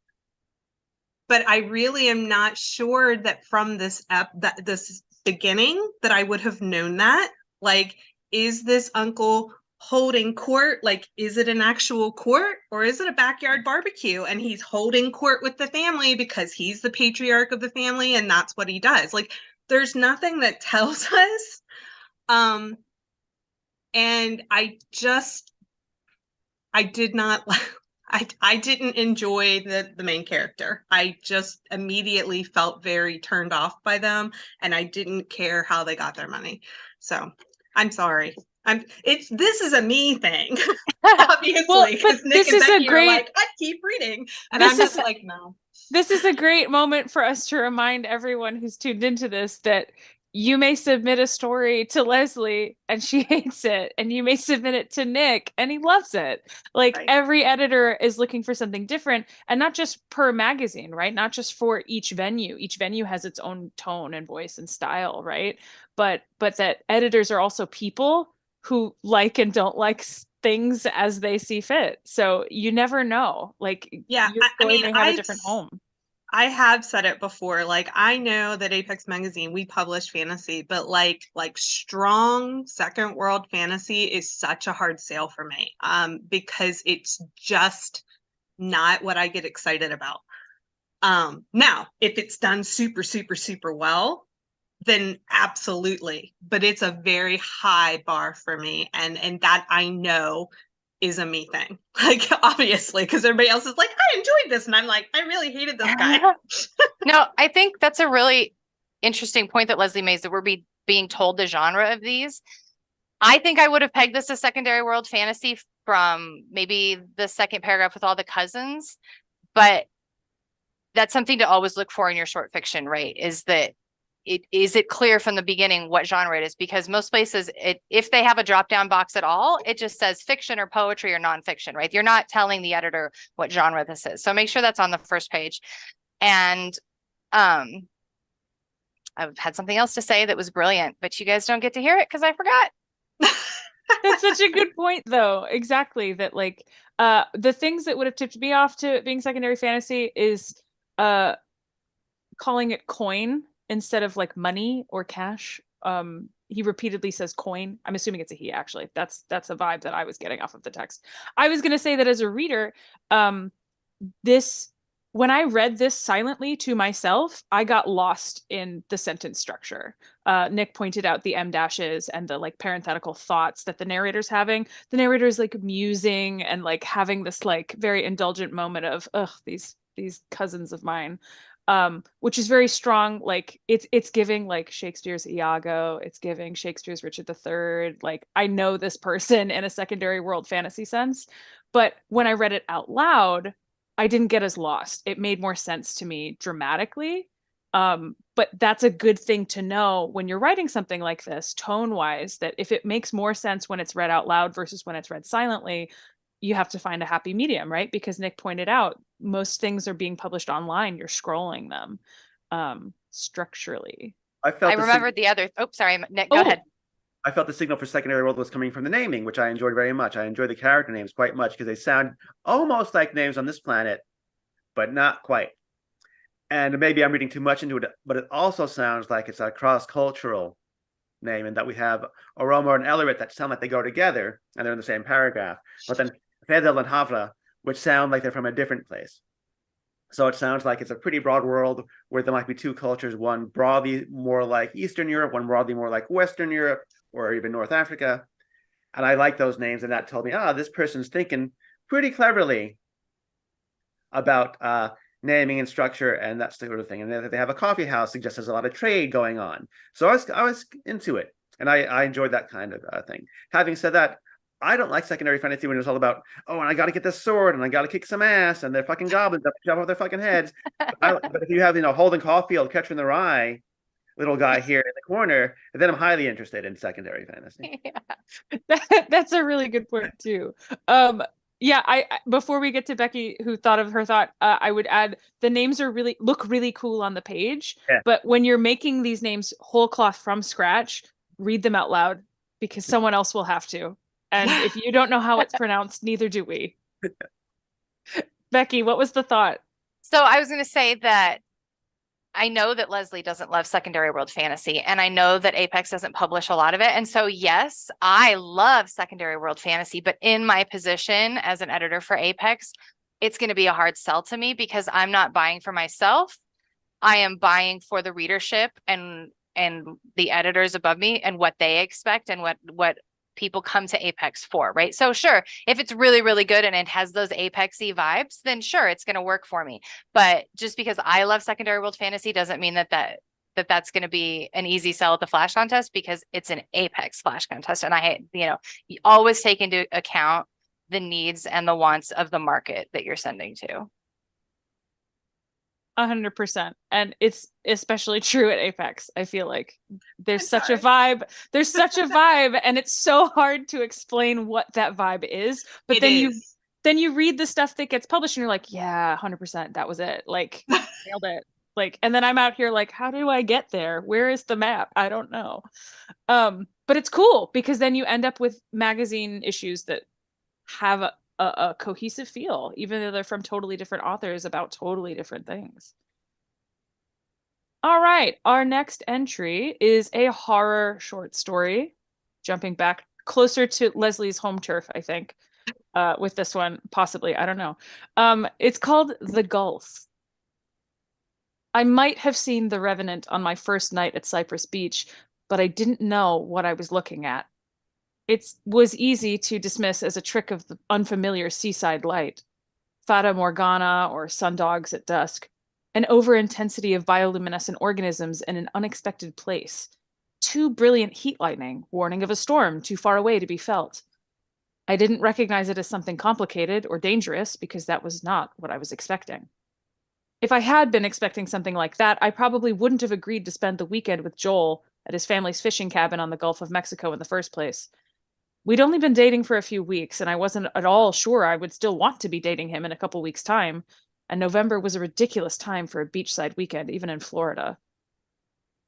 But I really am not sure that from this beginning that I would have known that. Like, is this uncle holding court? Like, is it an actual court, or is it a backyard barbecue? And he's holding court with the family because he's the patriarch of the family, and that's what he does. Like, there's nothing that tells us. And I did not I didn't enjoy the main character. I just immediately felt very turned off by them, and I didn't care how they got their money. So I'm sorry. This is a me thing, obviously, because Nick and Becky are like, I keep reading, and I'm just like, no. This is a great moment for us to remind everyone who's tuned into this that you may submit a story to Leslie and she hates it, and you may submit it to Nick and he loves it. Like, right. Every editor is looking for something different, and not just per magazine, right? Not just for each venue. Each venue has its own tone and voice and style, right? But that editors are also people who like and don't like things as they see fit. So you never know. Like, yeah, your story may have a different home. I have said it before. Like, I know that Apex Magazine, we publish fantasy, but like strong second world fantasy is such a hard sale for me, because it's just not what I get excited about. Now, if it's done super, super, super well, then absolutely. But it's a very high bar for me, and that I know is a me thing, like, obviously, because everybody else is like, I enjoyed this, and I'm like, I really hated this guy. No, I think that's a really interesting point that Leslie made, that we're being told the genre of these. I think I would have pegged this as secondary world fantasy from maybe the second paragraph with all the cousins, but that's something to always look for in your short fiction, right? Is it clear from the beginning what genre it is? Because most places, if they have a drop-down box at all, it just says fiction or poetry or nonfiction, right? You're not telling the editor what genre this is. So make sure that's on the first page. And I've had something else to say that was brilliant, but you guys don't get to hear it because I forgot. That's such a good point, though. Exactly. That, like, the things that would have tipped me off to it being secondary fantasy is calling it coin instead of like money or cash. He repeatedly says coin. I'm assuming it's a he, actually. That's a vibe that I was getting off of the text. I was going to say that as a reader, this when I read this silently to myself, I got lost in the sentence structure. Nick pointed out the em dashes and the like parenthetical thoughts that the narrator's having. The narrator's like musing and like having this like very indulgent moment of, ugh, these cousins of mine. Which is very strong. Like it's giving like Shakespeare's Iago, it's giving Shakespeare's Richard III. Like I know this person in a secondary world fantasy sense, but when I read it out loud, I didn't get as lost. It made more sense to me dramatically. But that's a good thing to know when you're writing something like this, tone-wise, that if it makes more sense when it's read out loud versus when it's read silently, you have to find a happy medium, right? Because Nick pointed out most things are being published online. You're scrolling them structurally. I remembered the other. Oh, sorry, Nick, go ahead. I felt the signal for secondary world was coming from the naming, which I enjoyed very much. I enjoy the character names quite much because they sound almost like names on this planet, but not quite. And maybe I'm reading too much into it, but it also sounds like it's a cross-cultural name, and that we have Oromo and Ellerit that sound like they go together and they're in the same paragraph. But then Fedel and Havra, which sound like they're from a different place. So it sounds like it's a pretty broad world where there might be two cultures, one broadly more like Eastern Europe, one broadly more like Western Europe, or even North Africa. And I like those names, and that told me, this person's thinking pretty cleverly about naming and structure and that sort of thing. And they have a coffee house suggests there's a lot of trade going on. So I was into it, and I enjoyed that kind of thing. Having said that, I don't like secondary fantasy when it's all about, and I got to get this sword and I got to kick some ass and they're fucking goblins that jump off their fucking heads. But if you have, Holden Caulfield, Catcher in the Rye, little guy here in the corner, then I'm highly interested in secondary fantasy. Yeah. That's a really good point too. Yeah, I before we get to Becky, who thought of her thought, I would add the names look really cool on the page, but when you're making these names whole cloth from scratch, read them out loud because someone else will have to. And if you don't know how it's pronounced, neither do we. Becky, what was the thought? So I was going to say that I know that Leslie doesn't love secondary world fantasy, and I know that Apex doesn't publish a lot of it. And so, yes, I love secondary world fantasy, but in my position as an editor for Apex, it's going to be a hard sell to me because I'm not buying for myself. I am buying for the readership and the editors above me and what they expect and what people come to Apex for, right? So sure, if it's really, really good and it has those Apex-y vibes, then sure, it's going to work for me. But just because I love secondary world fantasy doesn't mean that's going to be an easy sell at the Flash contest, because it's an Apex Flash contest. And you always take into account the needs and the wants of the market that you're sending to. 100%. And it's especially true at Apex. I feel like there's such a vibe. There's such a vibe, and it's so hard to explain what that vibe is. But then you read the stuff that gets published and you're like, yeah, 100%, that was it. Like, nailed it. Like, and then I'm out here like, how do I get there? Where is the map? I don't know. But it's cool because then you end up with magazine issues that have a cohesive feel, even though they're from totally different authors about totally different things. All right, our next entry is a horror short story, jumping back closer to Leslie's home turf, I think, with this one, possibly, I don't know. It's called The Gulf. I might have seen The Revenant on my first night at Cypress Beach, but I didn't know what I was looking at. It was easy to dismiss as a trick of the unfamiliar seaside light. Fata Morgana or sundogs at dusk. An over-intensity of bioluminescent organisms in an unexpected place. Too brilliant heat lightning, warning of a storm too far away to be felt. I didn't recognize it as something complicated or dangerous because that was not what I was expecting. If I had been expecting something like that, I probably wouldn't have agreed to spend the weekend with Joel at his family's fishing cabin on the Gulf of Mexico in the first place. We'd only been dating for a few weeks, and I wasn't at all sure I would still want to be dating him in a couple weeks' time, and November was a ridiculous time for a beachside weekend, even in Florida.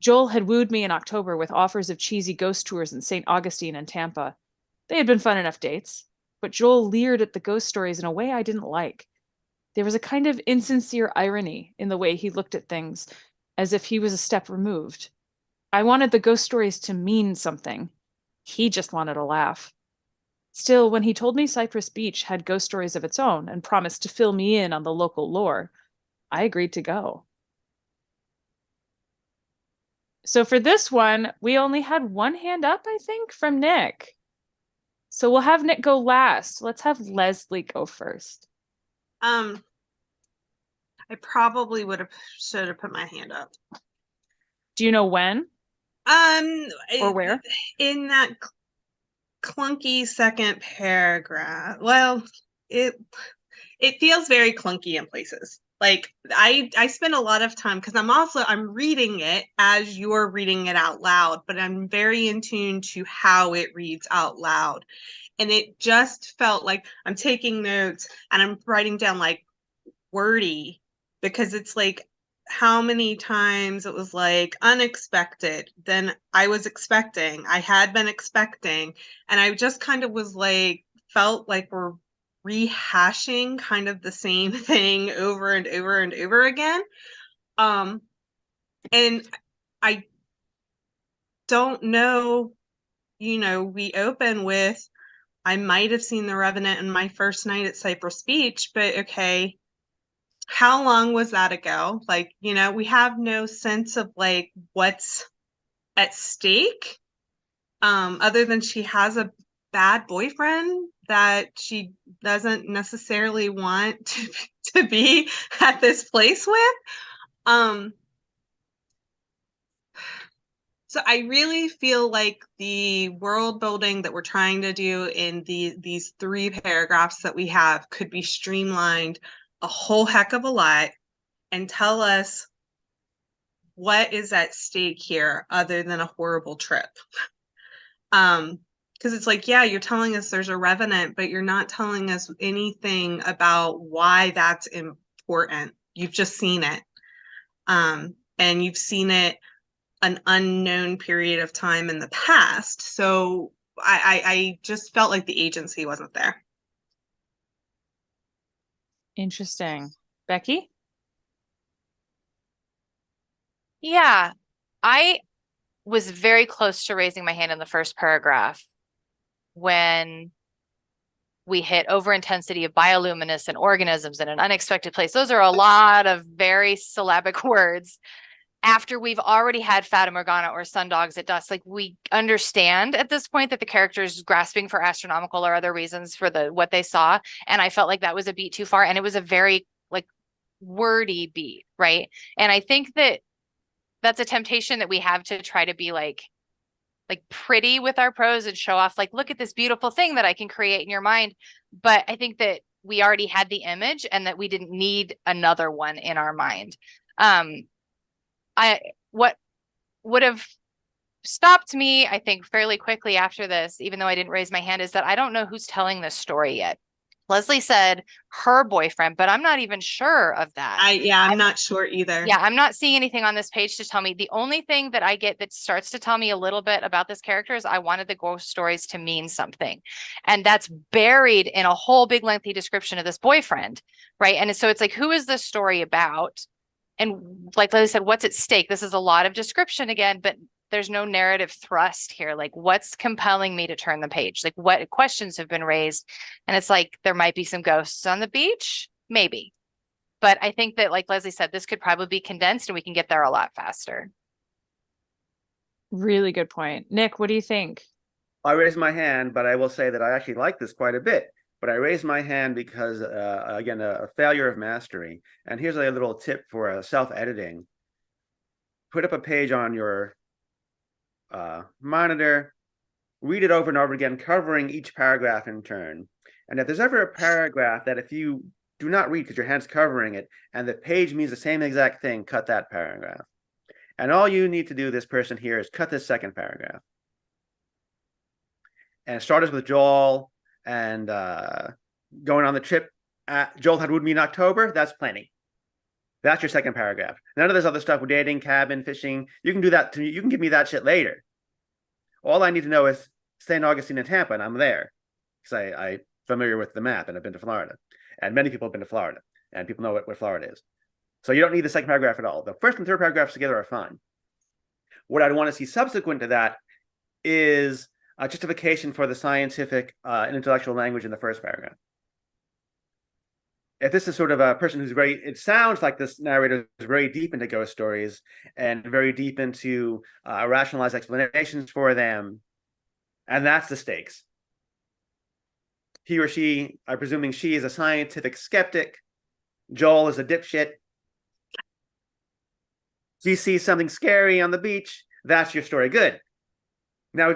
Joel had wooed me in October with offers of cheesy ghost tours in St. Augustine and Tampa. They had been fun enough dates, but Joel leered at the ghost stories in a way I didn't like. There was a kind of insincere irony in the way he looked at things, as if he was a step removed. I wanted the ghost stories to mean something. He just wanted a laugh. Still, when he told me Cypress Beach had ghost stories of its own and promised to fill me in on the local lore, I agreed to go. So for this one, we only had one hand up, I think, from Nick. So we'll have Nick go last. Let's have Leslie go first. I probably should have put my hand up. Do you know when? Or where? In that clunky second paragraph. Well, it feels very clunky in places. Like I spend a lot of time because I'm reading it as you're reading it out loud, but I'm very in tune to how it reads out loud. And it just felt like I'm taking notes and I'm writing down like wordy, because it's like how many times it was like unexpected, then I had been expecting, and I just kind of was like, felt like we're rehashing kind of the same thing over and over and over again. And I don't know, we open with, I might have seen The Revenant in my first night at Cypress Beach, but okay, how long was that ago? Like, we have no sense of like what's at stake, other than she has a bad boyfriend that she doesn't necessarily want to be at this place with. So I really feel like the world building that we're trying to do in these 3 paragraphs that we have could be streamlined a whole heck of a lot and tell us what is at stake here other than a horrible trip. Because it's like, yeah, you're telling us there's a revenant, but you're not telling us anything about why that's important. You've just seen it. And you've seen it an unknown period of time in the past. So I just felt like the agency wasn't there. Interesting. Becky? Yeah, I was very close to raising my hand in the first paragraph when we hit overintensity of bioluminescent organisms in an unexpected place. Those are a lot of very syllabic words. After we've already had Fata Morgana or sundogs at dusk, like we understand at this point that the character's grasping for astronomical or other reasons for what they saw. And I felt like that was a beat too far. And it was a very like wordy beat, right? And I think that's a temptation that we have to try to be like pretty with our prose and show off, like, look at this beautiful thing that I can create in your mind. But I think that we already had the image and that we didn't need another one in our mind. What would have stopped me, I think, fairly quickly after this, even though I didn't raise my hand, is that I don't know who's telling this story yet. Leslie said her boyfriend, but I'm not even sure of that. I'm not sure either. Yeah, I'm not seeing anything on this page to tell me. The only thing that I get that starts to tell me a little bit about this character is I wanted the ghost stories to mean something. And that's buried in a whole big lengthy description of this boyfriend, right? And so it's like, who is this story about? And like Leslie said, what's at stake? This is a lot of description again, but there's no narrative thrust here. Like, what's compelling me to turn the page? Like, what questions have been raised? And it's like, there might be some ghosts on the beach, maybe. But I think that, like Leslie said, this could probably be condensed and we can get there a lot faster. Really good point. Nick, what do you think? I raised my hand, but I will say that I actually like this quite a bit. But I raised my hand because, again, a failure of mastery. And here's a little tip for self-editing. Put up a page on your monitor, read it over and over again, covering each paragraph in turn. And if there's ever a paragraph that if you do not read because your hand's covering it and the page means the same exact thing, cut that paragraph. And all you need to do, this person here, is cut this second paragraph. And start us with Joel and going on the trip. Joel had would me in October. That's plenty. That's your second paragraph. None of this other stuff with dating, cabin, fishing. You can do that to me. You can give me that shit later. All I need to know is St. Augustine and Tampa, and I'm there because I'm familiar with the map and I've been to Florida. And many people have been to Florida, and people know what Florida is. So you don't need the second paragraph at all. The first and third paragraphs together are fine. What I'd want to see subsequent to that is a justification for the scientific and intellectual language in the first paragraph. if this is sort of a person who's very, it sounds like this narrator is very deep into ghost stories and very deep into rationalized explanations for them, and that's the stakes. He or she, I'm presuming she is a scientific skeptic. Joel is a dipshit. She sees something scary on the beach. That's your story. Good. Now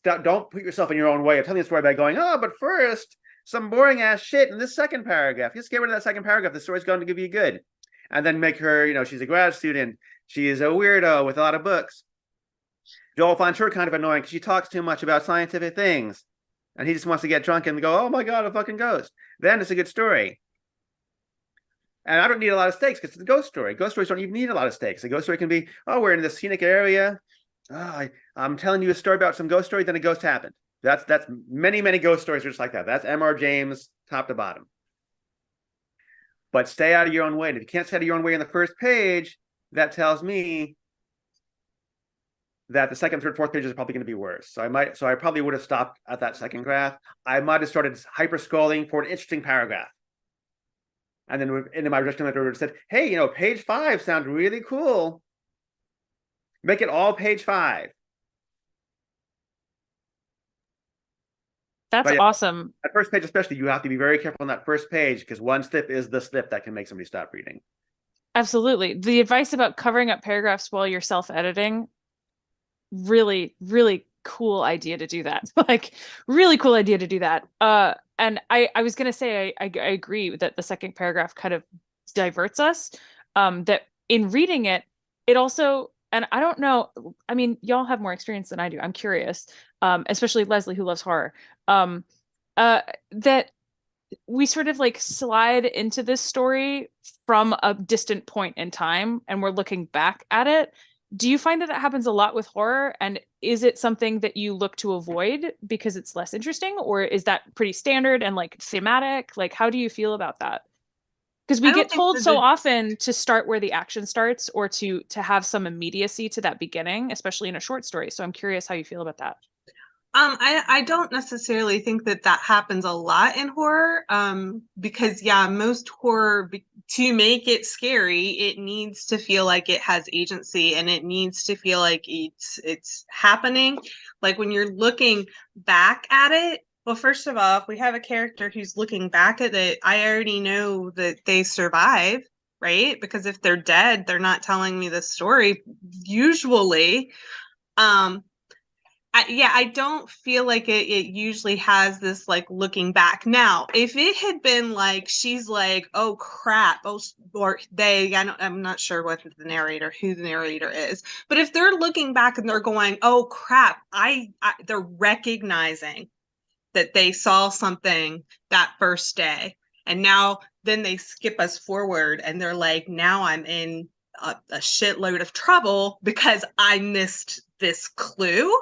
don't put yourself in your own way of telling the story by going, oh, but first, some boring ass shit in this second paragraph. Just get rid of that second paragraph. The story's going to give you good. And then make her, she's a grad student. She is a weirdo with a lot of books. Joel finds her kind of annoying because she talks too much about scientific things. And he just wants to get drunk and go, oh my God, a fucking ghost. Then it's a good story. And I don't need a lot of stakes because it's a ghost story. Ghost stories don't even need a lot of stakes. A ghost story can be, oh, we're in this scenic area. Oh, I'm telling you a story about some ghost story, then a ghost happened. That's many, many ghost stories are just like that. That's M.R. James, top to bottom. But stay out of your own way. And if you can't stay out of your own way in the first page, that tells me that the second, third, fourth pages are probably going to be worse. So I probably would have stopped at that second graph. I might have started hyper scrolling for an interesting paragraph. And then into my rejection letter would have said, hey, page 5 sounds really cool. Make it all page 5. That's awesome. That first page, especially, you have to be very careful on that first page because one slip is the slip that can make somebody stop reading. Absolutely. The advice about covering up paragraphs while you're self-editing, really, really cool idea to do that. Like, really cool idea to do that. And I was going to say, I agree that the second paragraph kind of diverts us. That in reading it, it also, and I don't know, I mean, y'all have more experience than I do. I'm curious, especially Leslie, who loves horror, that we sort of like slide into this story from a distant point in time and we're looking back at it. Do you find that that happens a lot with horror? And is it something that you look to avoid because it's less interesting, or is that pretty standard and like thematic? Like, how do you feel about that? Because we get told so often to start where the action starts or to have some immediacy to that beginning, especially in a short story. So I'm curious how you feel about that. I don't necessarily think that happens a lot in horror, because most horror, to make it scary, it needs to feel like it has agency and it needs to feel like it's happening. Like when you're looking back at it, well, first of all, if we have a character who's looking back at it, I already know that they survive, right? Because if they're dead, they're not telling me the story usually. I don't feel like it usually has this like looking back. Now, if it had been like she's like, oh crap, or I'm not sure who the narrator is, but if they're looking back and they're going, oh crap, they're recognizing that they saw something that first day, and now then they skip us forward and they're like, now I'm in a shitload of trouble because I missed this clue.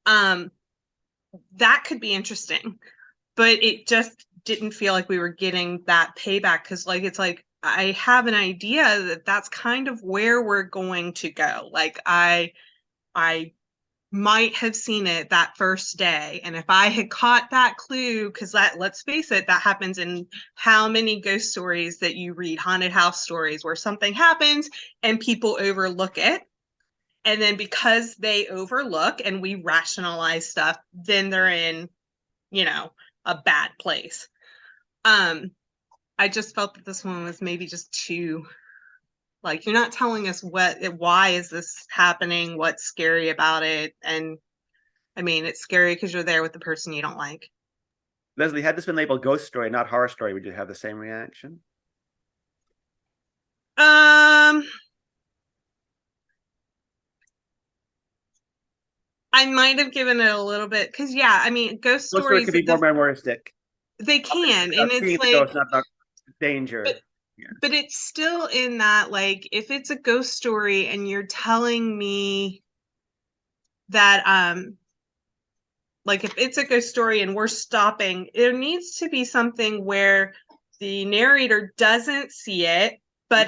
That could be interesting, but it just didn't feel like we were getting that payback because it's like I have an idea that that's kind of where we're going to go. Like I might have seen it that first day, and if I had caught that clue, because let's face it, that happens in how many ghost stories that you read, haunted house stories, where something happens and people overlook it. And then because they overlook and we rationalize stuff, then they're in, a bad place. I just felt that this one was maybe just too, like, you're not telling us why is this happening? What's scary about it? And I mean, it's scary because you're there with the person you don't like. Leslie, had this been labeled ghost story, not horror story, would you have the same reaction? I might have given it a little bit because ghost stories could be more memoristic. They can, and it's like ghost, not about danger. But it's still in that, like, if it's a ghost story and you're telling me that like if it's a ghost story and we're stopping, there needs to be something where the narrator doesn't see it, but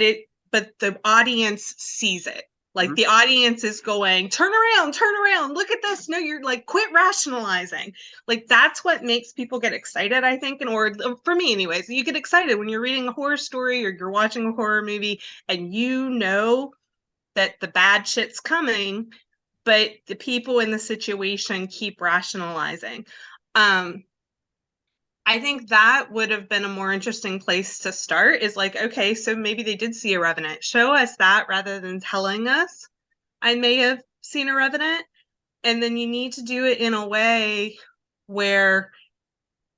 the audience sees it. Like the audience is going, turn around, look at this. No, you're like, quit rationalizing. Like that's what makes people get excited, I think. Or for me anyways, you get excited when you're reading a horror story or you're watching a horror movie and you know that the bad shit's coming, but the people in the situation keep rationalizing. I think that would have been a more interesting place to start, is like, okay, so maybe they did see a revenant. Show us that rather than telling us I may have seen a revenant. And then you need to do it in a way where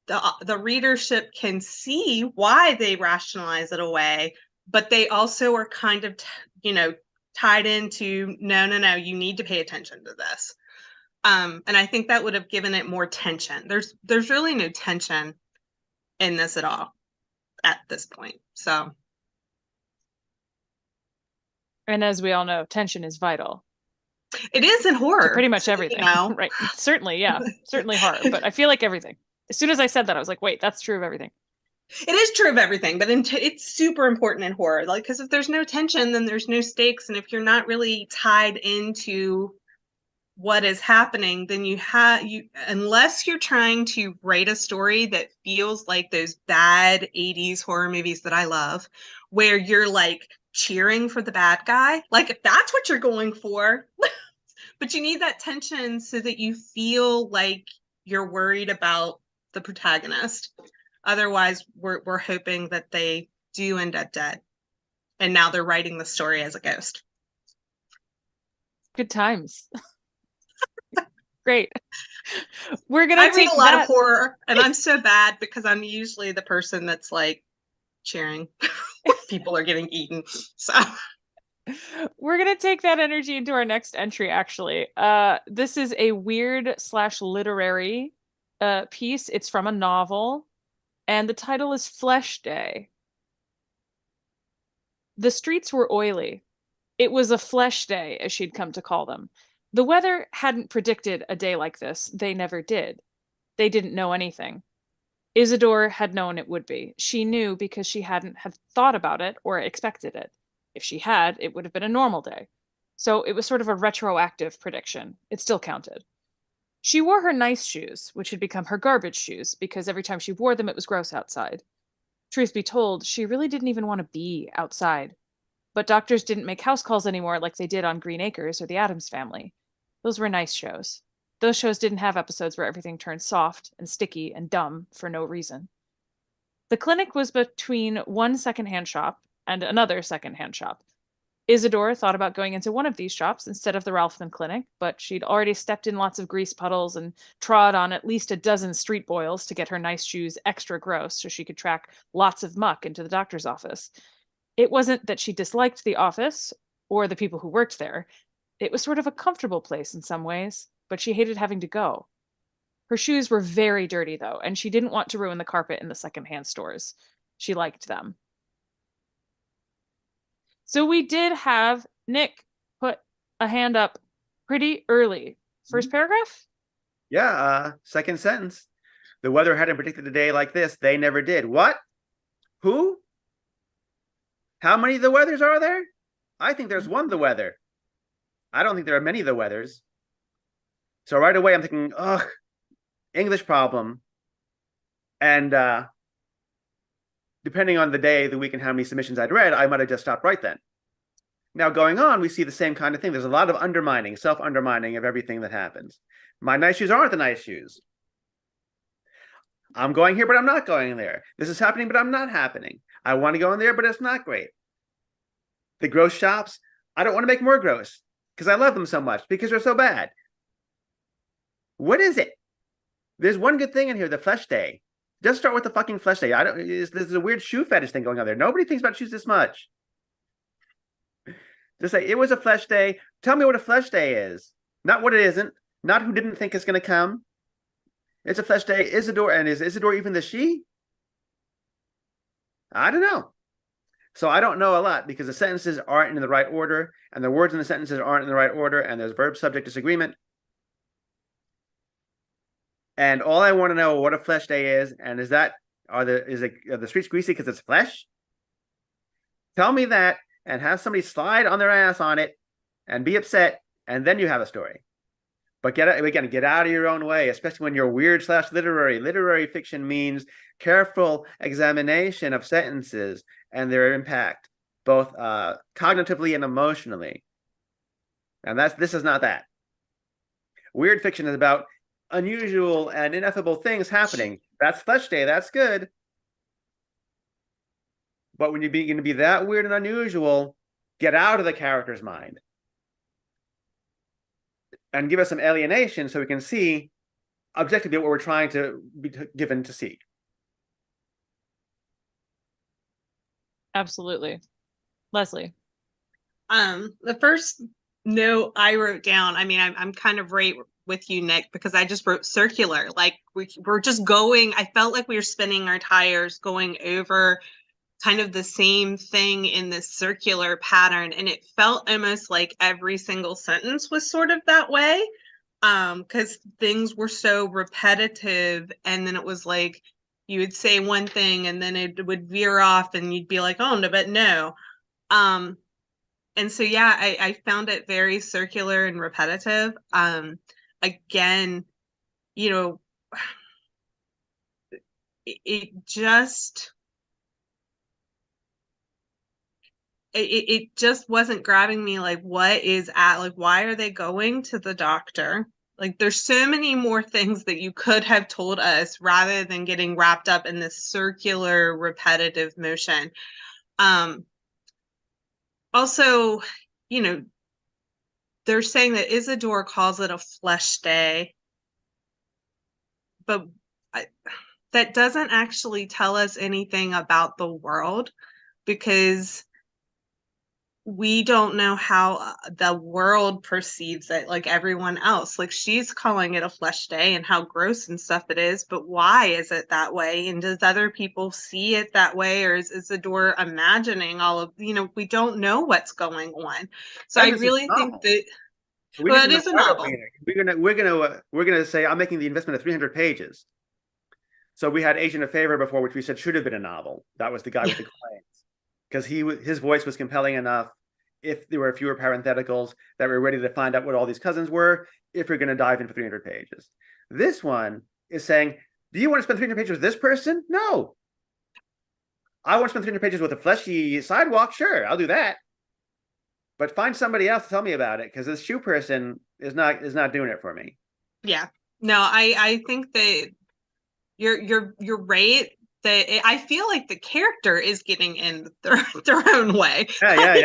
the readership can see why they rationalize it away, but they also are kind of, tied into, no, you need to pay attention to this. And I think that would have given it more tension. There's really no tension in this at all at this point. So. And as we all know, tension is vital. It is in horror. To pretty much everything. Right. Certainly, yeah. Certainly horror. But I feel like everything. As soon as I said that, I was like, wait, that's true of everything. It is true of everything, but it's super important in horror. Like, because if there's no tension, then there's no stakes. And if you're not really tied into what is happening, then unless you're trying to write a story that feels like those bad 80s horror movies that I love, where you're like cheering for the bad guy, like if that's what you're going for, but you need that tension so that you feel like you're worried about the protagonist. Otherwise, we're hoping that they do end up dead, and now they're writing the story as a ghost. Good times. Great. We're gonna read a lot of horror, and I'm so bad because I'm usually the person that's like cheering. People are getting eaten. So we're gonna take that energy into our next entry, actually. This is a weird/literary piece. It's from a novel, and the title is Flesh Day. The streets were oily. It was a flesh day, as she'd come to call them. The weather hadn't predicted a day like this. They never did. They didn't know anything. Isidore had known it would be. She knew because she hadn't had thought about it or expected it. If she had, it would have been a normal day. So it was sort of a retroactive prediction. It still counted. She wore her nice shoes, which had become her garbage shoes, because every time she wore them, it was gross outside. Truth be told, she really didn't even want to be outside. But doctors didn't make house calls anymore like they did on Green Acres or The Addams Family. Those were nice shows. Those shows didn't have episodes where everything turned soft and sticky and dumb for no reason. The clinic was between one secondhand shop and another secondhand shop. Isidore thought about going into one of these shops instead of the Ralphman Clinic, but she'd already stepped in lots of grease puddles and trod on at least a dozen street boils to get her nice shoes extra gross so she could track lots of muck into the doctor's office. It wasn't that she disliked the office or the people who worked there. It was sort of a comfortable place in some ways, but she hated having to go. Her shoes were very dirty, though, and she didn't want to ruin the carpet in the secondhand stores. She liked them. So we did have Nick put a hand up pretty early. First paragraph? Yeah, second sentence. The weather hadn't predicted a day like this. They never did. What? Who? How many of the weathers are there? I think there's one the weather. I don't think there are many of the weathers. So right away I'm thinking, ugh, English problem. And depending on the day, the week, and how many submissions I'd read, I might have just stopped right then. Now going on, we see the same kind of thing. There's a lot of undermining, self-undermining of everything that happens. My nice shoes aren't the nice shoes. I'm going here, but I'm not going there. This is happening, but I'm not happening. I want to go in there, but it's not great. The gross shops, I don't want to make more gross because I love them so much because they're so bad. What is it? There's one good thing in here, the flesh day. Just start with the fucking flesh day. There's a weird shoe fetish thing going on there. Nobody thinks about shoes this much. Just say, it was a flesh day. Tell me what a flesh day is. Not what it isn't. Not who didn't think it's going to come. It's a flesh day. Isidore, and is Isidore even the she? I don't know. So I don't know a lot because the sentences aren't in the right order, and the words in the sentences aren't in the right order, and there's verb-subject disagreement. And all I want to know what a flesh day is, and are the streets greasy because it's flesh? Tell me that, and have somebody slide on their ass on it, and be upset, and then you have a story. But get out of your own way, especially when you're weird/literary. Literary fiction means careful examination of sentences and their impact, both cognitively and emotionally. And this is not that. Weird fiction is about unusual and ineffable things happening. That's Flesh Day. That's good. But when you're going to be that weird and unusual, get out of the character's mind and give us some alienation so we can see objectively what we're trying to be given to see. Absolutely. Leslie. The first note I wrote down, I mean, I'm kind of right with you, Nick, because I just wrote circular. Like we're just going, I felt like we were spinning our tires going over kind of the same thing in this circular pattern. And it felt almost like every single sentence was sort of that way. Because things were so repetitive, and then it was like you would say one thing and then it would veer off and you'd be like, oh no, but no. And so yeah, I found it very circular and repetitive. Again, you know, it just wasn't grabbing me. Like, what is like, why are they going to the doctor? Like, there's so many more things that you could have told us rather than getting wrapped up in this circular repetitive motion. Also, you know, they're saying that Isidore calls it a flesh day, but that doesn't actually tell us anything about the world, because we don't know how the world perceives it, like everyone else. Like, she's calling it a flesh day and how gross and stuff it is, but why is it that way? And does other people see it that way? Or is Isidore imagining all of, you know, we don't know what's going on. So I really think that, well, it is a novel. We're gonna say, I'm making the investment of 300 pages. So we had Agent of Favor before, which we said should have been a novel. That was the guy with the claims, because his voice was compelling enough. If there were fewer parentheticals, that we're ready to find out what all these cousins were, if we're going to dive in for 300 pages. This one is saying, do you want to spend 300 pages with this person? No. I want to spend 300 pages with a fleshy sidewalk. Sure, I'll do that. But find somebody else to tell me about it, because this shoe person is not doing it for me. Yeah. No, I think that you're right. I feel like the character is getting in their own way. Yeah.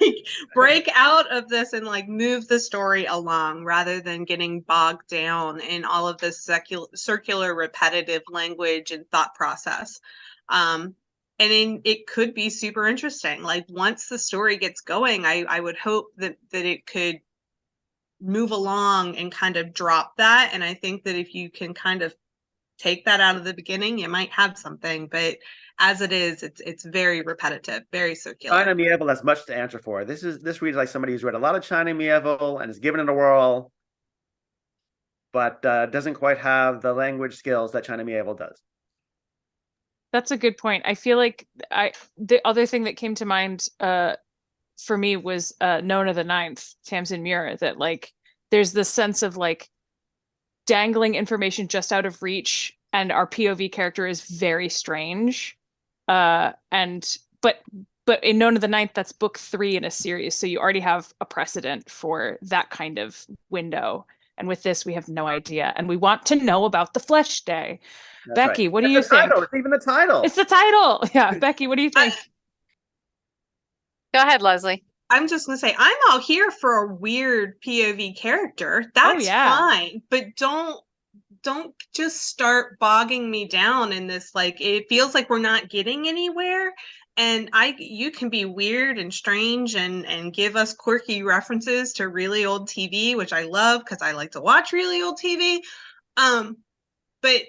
Like, break out of this and like move the story along rather than getting bogged down in all of this circular repetitive language and thought process. And then it could be super interesting. Like, once the story gets going, I would hope that it could move along and kind of drop that. And I think that if you can kind of take that out of the beginning, you might have something. But as it is, it's very repetitive, very circular. China Mieville has much to answer for. This reads like somebody who's read a lot of China Mieville and has given it a whirl, but doesn't quite have the language skills that China Mieville does. That's a good point. I feel like the other thing that came to mind for me was Nona the Ninth, Tamsin Muir, that like there's this sense of like dangling information just out of reach, and our POV character is very strange. But in Nona the Ninth, that's book 3 in a series, so you already have a precedent for that kind of window. And with this, we have no idea, and we want to know about the Flesh Day. That's Becky, right. What do you think? It's even the title. It's the title. Yeah, Becky, what do you think? Go ahead, Leslie. I'm just going to say, I'm all here for a weird POV character. That's fine. But don't just start bogging me down in this. Like, it feels like we're not getting anywhere. And you can be weird and strange and give us quirky references to really old TV, which I love because I like to watch really old TV. But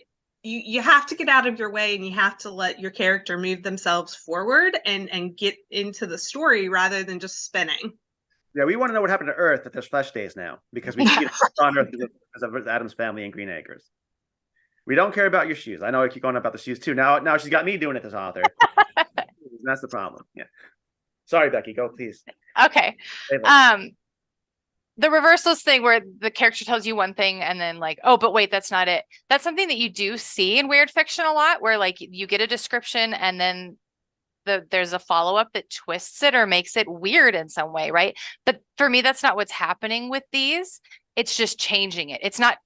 you have to get out of your way, and you have to let your character move themselves forward and get into the story rather than just spinning. Yeah, we want to know what happened to Earth that there's Flesh Days now, because we see it on Earth because of Adam's family in Green Acres. We don't care about your shoes. I know I keep going about the shoes too. Now she's got me doing it, this author. That's the problem. Yeah. Sorry, Becky. Go, please. Okay. the reversals thing where the character tells you one thing and then like, oh, but wait, that's not it. That's something that you do see in weird fiction a lot, where like you get a description and then there's a follow-up that twists it or makes it weird in some way, right? But for me, that's not what's happening with these. It's just changing it. It's not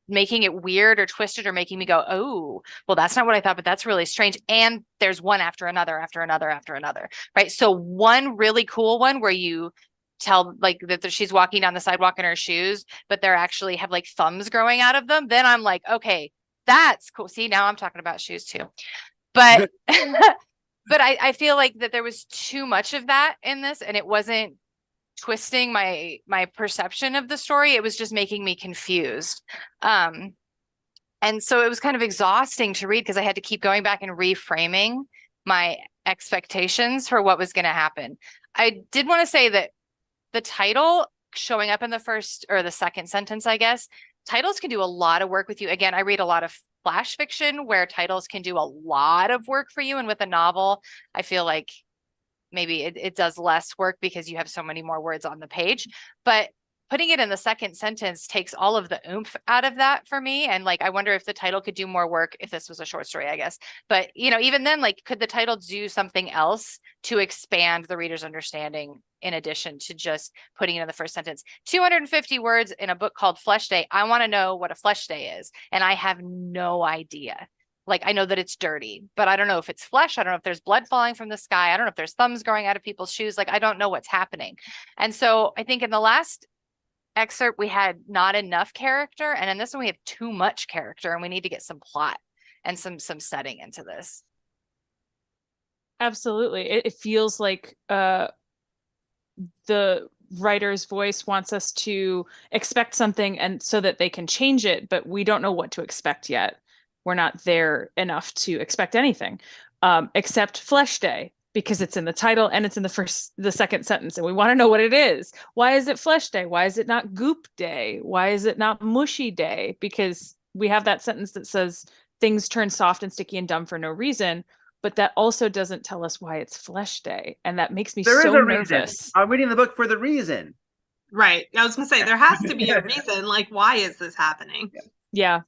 making it weird or twisted or making me go, oh, well, that's not what I thought, but that's really strange. And there's one after another, after another, after another, right? So one really cool one where you tell like that she's walking down the sidewalk in her shoes, but they're actually have like thumbs growing out of them. Then I'm like, okay, that's cool. See, now I'm talking about shoes too. But but I feel like that there was too much of that in this, and it wasn't twisting my perception of the story. It was just making me confused. And so it was kind of exhausting to read because I had to keep going back and reframing my expectations for what was going to happen. I did want to say that the title showing up in the first or the second sentence, I guess, titles can do a lot of work with you. Again, I read a lot of flash fiction where titles can do a lot of work for you. And with a novel, I feel like maybe it does less work because you have so many more words on the page. But putting it in the second sentence takes all of the oomph out of that for me. And like, I wonder if the title could do more work if this was a short story, I guess. But, you know, even then, like, could the title do something else to expand the reader's understanding in addition to just putting it in the first sentence? 250 words in a book called Flesh Day. I want to know what a flesh day is. And I have no idea. Like, I know that it's dirty, but I don't know if it's flesh. I don't know if there's blood falling from the sky. I don't know if there's thumbs growing out of people's shoes. Like, I don't know what's happening. And so I think in the last excerpt, we had not enough character. And in this one, we have too much character, and we need to get some plot and some setting into this. Absolutely. It feels like the writer's voice wants us to expect something and so that they can change it, but we don't know what to expect yet. We're not there enough to expect anything, except Flesh Day, because it's in the title and it's in the second sentence, and we want to know what it is. Why is it Flesh Day? Why is it not Goop Day? Why is it not Mushy Day? Because we have that sentence that says things turn soft and sticky and dumb for no reason, but that also doesn't tell us why it's Flesh Day, and that makes me so nervous. Reason. I'm reading the book for the reason. Right. I was going to say, there has to be a reason. Like, why is this happening? Yeah.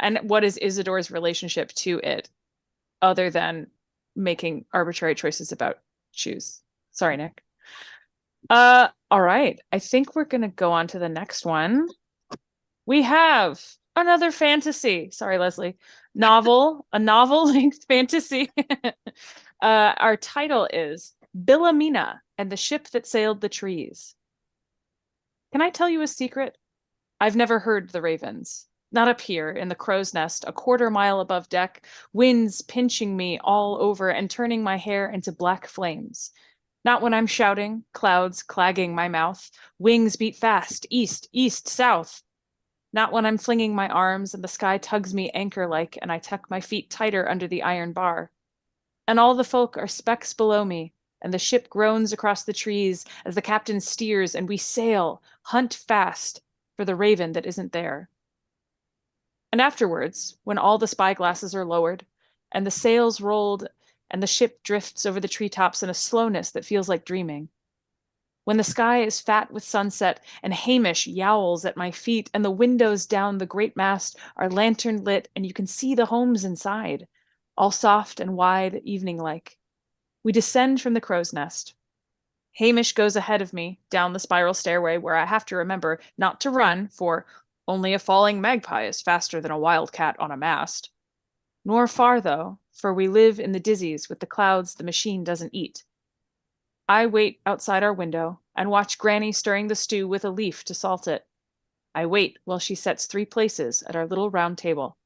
And what is Isidore's relationship to it, other than making arbitrary choices about shoes? Sorry, Nick. All right. I think we're going to go on to the next one. We have another fantasy. Sorry, Leslie. A novel-length fantasy. Our title is Billamina and the Ship That Sailed the Trees. Can I tell you a secret? I've never heard the ravens. Not up here in the crow's nest, a quarter mile above deck, winds pinching me all over and turning my hair into black flames. Not when I'm shouting, clouds clagging my mouth, wings beat fast, east, east, south. Not when I'm flinging my arms and the sky tugs me anchor-like and I tuck my feet tighter under the iron bar. And all the folk are specks below me, and the ship groans across the trees as the captain steers, and we sail, hunt fast for the raven that isn't there. And afterwards, when all the spyglasses are lowered, and the sails rolled, and the ship drifts over the treetops in a slowness that feels like dreaming, when the sky is fat with sunset, and Hamish yowls at my feet, and the windows down the great mast are lantern lit, and you can see the homes inside, all soft and wide, evening-like, we descend from the crow's nest. Hamish goes ahead of me down the spiral stairway where I have to remember not to run, for only a falling magpie is faster than a wildcat on a mast. Nor far, though, for we live in the dizzies with the clouds the machine doesn't eat. I wait outside our window and watch Granny stirring the stew with a leaf to salt it. I wait while she sets 3 places at our little round table.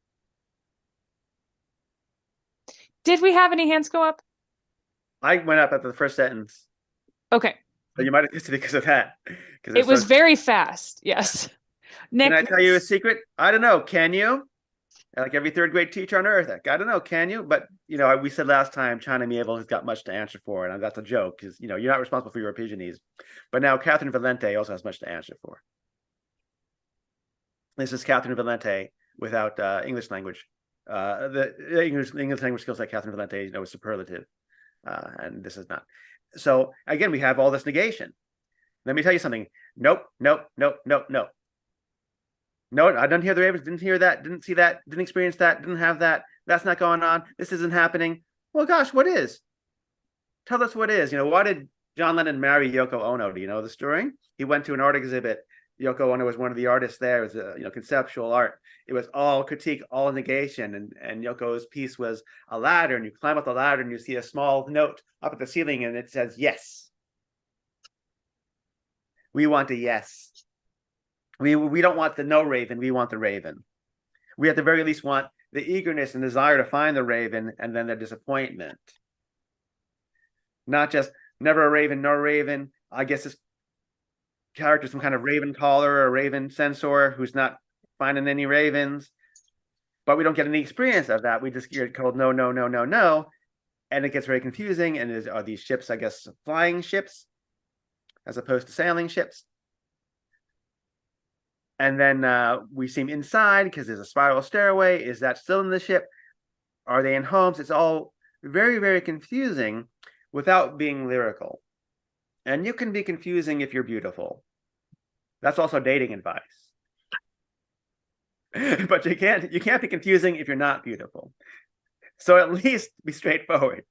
Did we have any hands go up? I went up after the first sentence. Okay. But you might have missed it because of that. It was very fast, yes. Nick, can I tell you a secret? I don't know. Can you? Like every third grade teacher on earth. I don't know. Can you? But, you know, we said last time China Mieville has got much to answer for. And that's a joke because, you know, you're not responsible for your Europeanese. But now Catherine Valente also has much to answer for. This is Catherine Valente without English language. The English language skills like Catherine Valente, you know, is superlative. And this is not. So, again, we have all this negation. Let me tell you something. Nope, nope, nope, nope, nope. No, I didn't hear the ravens, didn't hear that, didn't see that, didn't experience that, didn't have that. That's not going on. This isn't happening. Well, gosh, what is? Tell us what is. Why did John Lennon marry Yoko Ono? Do you know the story? He went to an art exhibit. Yoko Ono was one of the artists there. It was conceptual art. It was all critique, all negation. And Yoko's piece was a ladder, and you climb up the ladder and you see a small note up at the ceiling, and it says yes. We want a yes. We don't want the no raven. We want the raven. We at the very least want the eagerness and desire to find the raven, and then the disappointment. Not just never a raven, no raven. I guess this character, some kind of raven caller or raven censor who's not finding any ravens. But we don't get any experience of that. We just get called no, no, no, no, no. And it gets very confusing. And are these ships, I guess, flying ships as opposed to sailing ships? And then we seem inside because there's a spiral stairway. Is that still in the ship? Are they in homes? It's all very, very confusing without being lyrical. And you can be confusing if you're beautiful. That's also dating advice. But you can't be confusing if you're not beautiful. So at least be straightforward.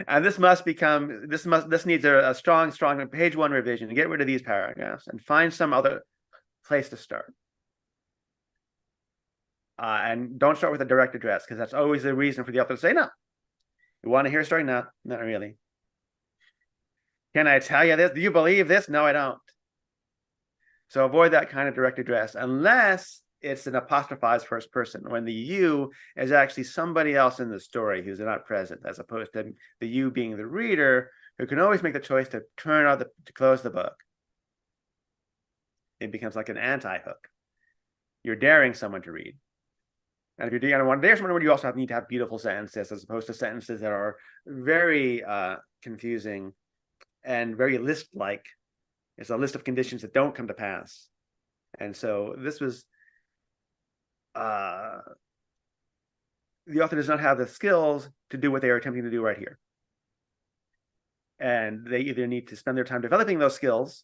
And this needs a strong page 1 revision to get rid of these paragraphs and find some other place to start. And don't start with a direct address, because that's always the reason for the author to say, no. You want to hear a story? No, not really. Can I tell you this? Do you believe this? No, I don't. So avoid that kind of direct address, unless it's an apostrophized first person, when the you is actually somebody else in the story who's not present, as opposed to the you being the reader, who can always make the choice to to close the book. It becomes like an anti-hook. You're daring someone to read. And if you're want to dare someone to read, you also need to have beautiful sentences, as opposed to sentences that are very confusing and very list-like. It's a list of conditions that don't come to pass. And so this was the author does not have the skills to do what they are attempting to do right here. And they either need to spend their time developing those skills,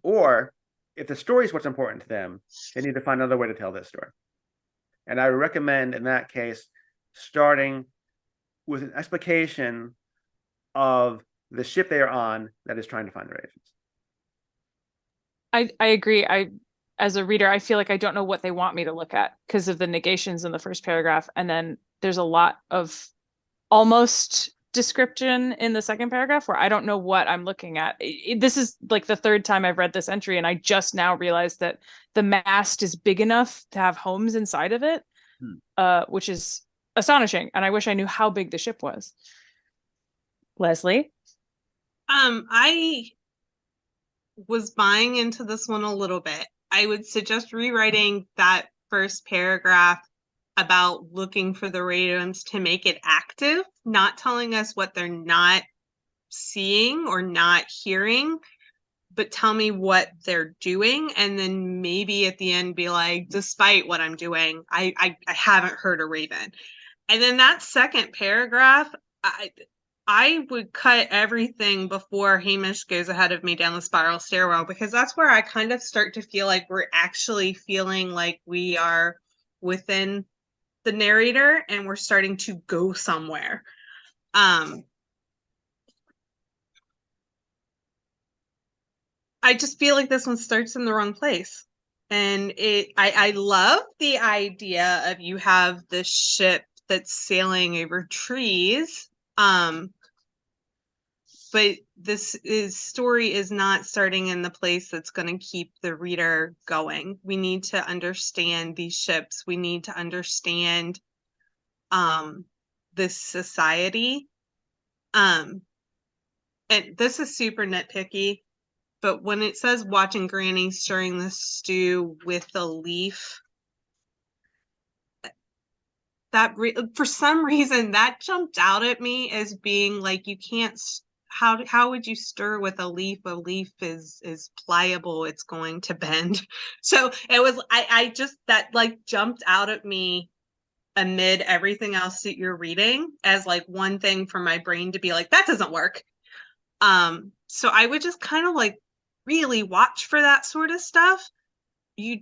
or if the story is what's important to them, they need to find another way to tell this story. And I recommend, in that case, starting with an explication of the ship they are on that is trying to find the ravens. I agree. As a reader, I feel like I don't know what they want me to look at because of the negations in the first paragraph. And then there's a lot of almost description in the second paragraph where I don't know what I'm looking at. This is like the third time I've read this entry, and I just now realized that the mast is big enough to have homes inside of it, which is astonishing. And I wish I knew how big the ship was. Leslie? I was buying into this one a little bit. I would suggest rewriting that first paragraph about looking for the ravens to make it active, not telling us what they're not seeing or not hearing, but tell me what they're doing. And then maybe at the end be like, despite what I'm doing, I haven't heard a raven. And then that second paragraph, I would cut everything before Hamish goes ahead of me down the spiral stairwell, because that's where I kind of start to feel like we're actually feeling like we are within the narrator and we're starting to go somewhere. I just feel like this one starts in the wrong place. And I love the idea of you have the ship that's sailing over trees. But story is not starting in the place that's going to keep the reader going. We need to understand these ships. We need to understand this society. And this is super nitpicky, but when it says watching Granny stirring the stew with a leaf, for some reason that jumped out at me as being like, you can't. How would you stir with a leaf? A leaf is pliable. It's going to bend. So it was, I just, that like jumped out at me amid everything else that you're reading as like one thing for my brain to be like, that doesn't work. So I would just kind of like really watch for that sort of stuff. You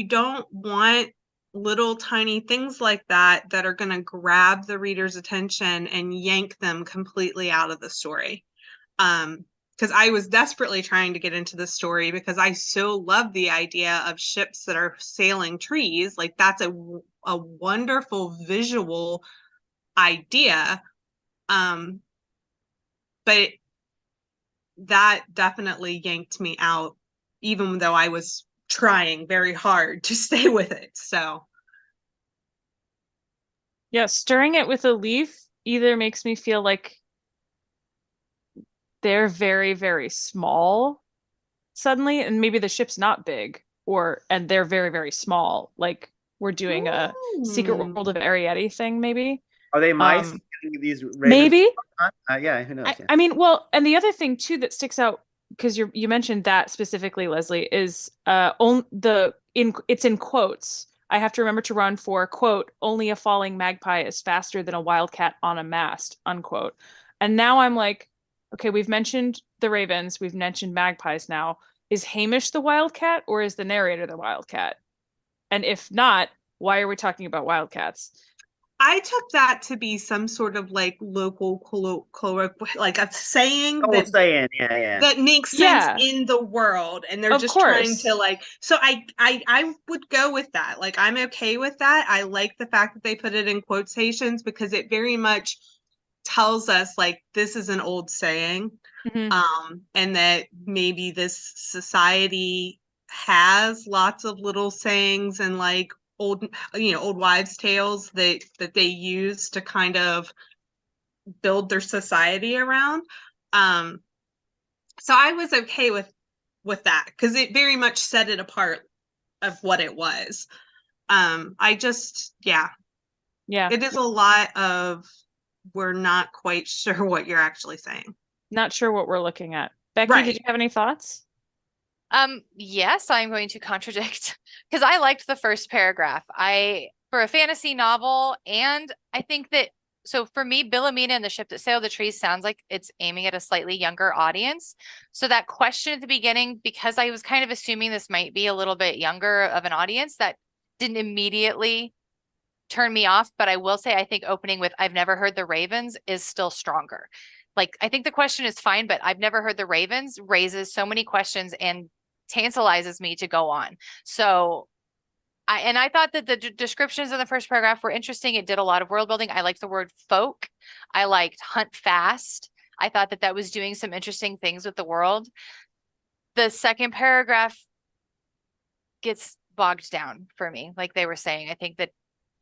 don't want little tiny things like that that are going to grab the reader's attention and yank them completely out of the story. Because I was desperately trying to get into the story because I so love the idea of ships that are sailing trees. Like that's a wonderful visual idea. But that definitely yanked me out, even though I was trying very hard to stay with it. So yeah, stirring it with a leaf either makes me feel like they're very, very small suddenly, and maybe the ship's not big, and they're very, very small. Like we're doing a Secret World of Arrietty thing, maybe. Are they mice getting these ravens? Maybe. Yeah, who knows? Yeah. I mean, well, and the other thing too that sticks out, because you mentioned that specifically, Leslie, is it's in quotes. I have to remember to run for, quote, only a falling magpie is faster than a wildcat on a mast, unquote. And now I'm like, okay, we've mentioned the ravens, we've mentioned magpies now. Is Hamish the wildcat or is the narrator the wildcat? And if not, why are we talking about wildcats? I took that to be some sort of like local like a saying that makes sense in the world, and they're just trying to like. So I would go with that. Like I'm okay with that. I like the fact that they put it in quotations because it very much tells us like this is an old saying, and that maybe this society has lots of little sayings and like old wives' tales that they use to kind of build their society around. So I was okay with that because it very much set it apart of what it was. I just yeah, it is a lot of we're not quite sure what you're actually saying. Not sure what we're looking at. Becky, did you have any thoughts? Yes, I'm going to contradict because I liked the first paragraph. For a fantasy novel, and I think that so for me, Billamina and the Ship That Sailed the Trees sounds like it's aiming at a slightly younger audience. So that question at the beginning, because I was kind of assuming this might be a little bit younger of an audience, that didn't immediately turn me off. But I will say, I think opening with "I've never heard the Ravens" is still stronger. Like, I think the question is fine, but "I've never heard the Ravens" raises so many questions and tantalizes me to go on. So I thought that the descriptions in the first paragraph were interesting. It did a lot of world building. I liked the word folk. I liked hunt fast. I thought that that was doing some interesting things with the world. The second paragraph gets bogged down for me, like they were saying. I think that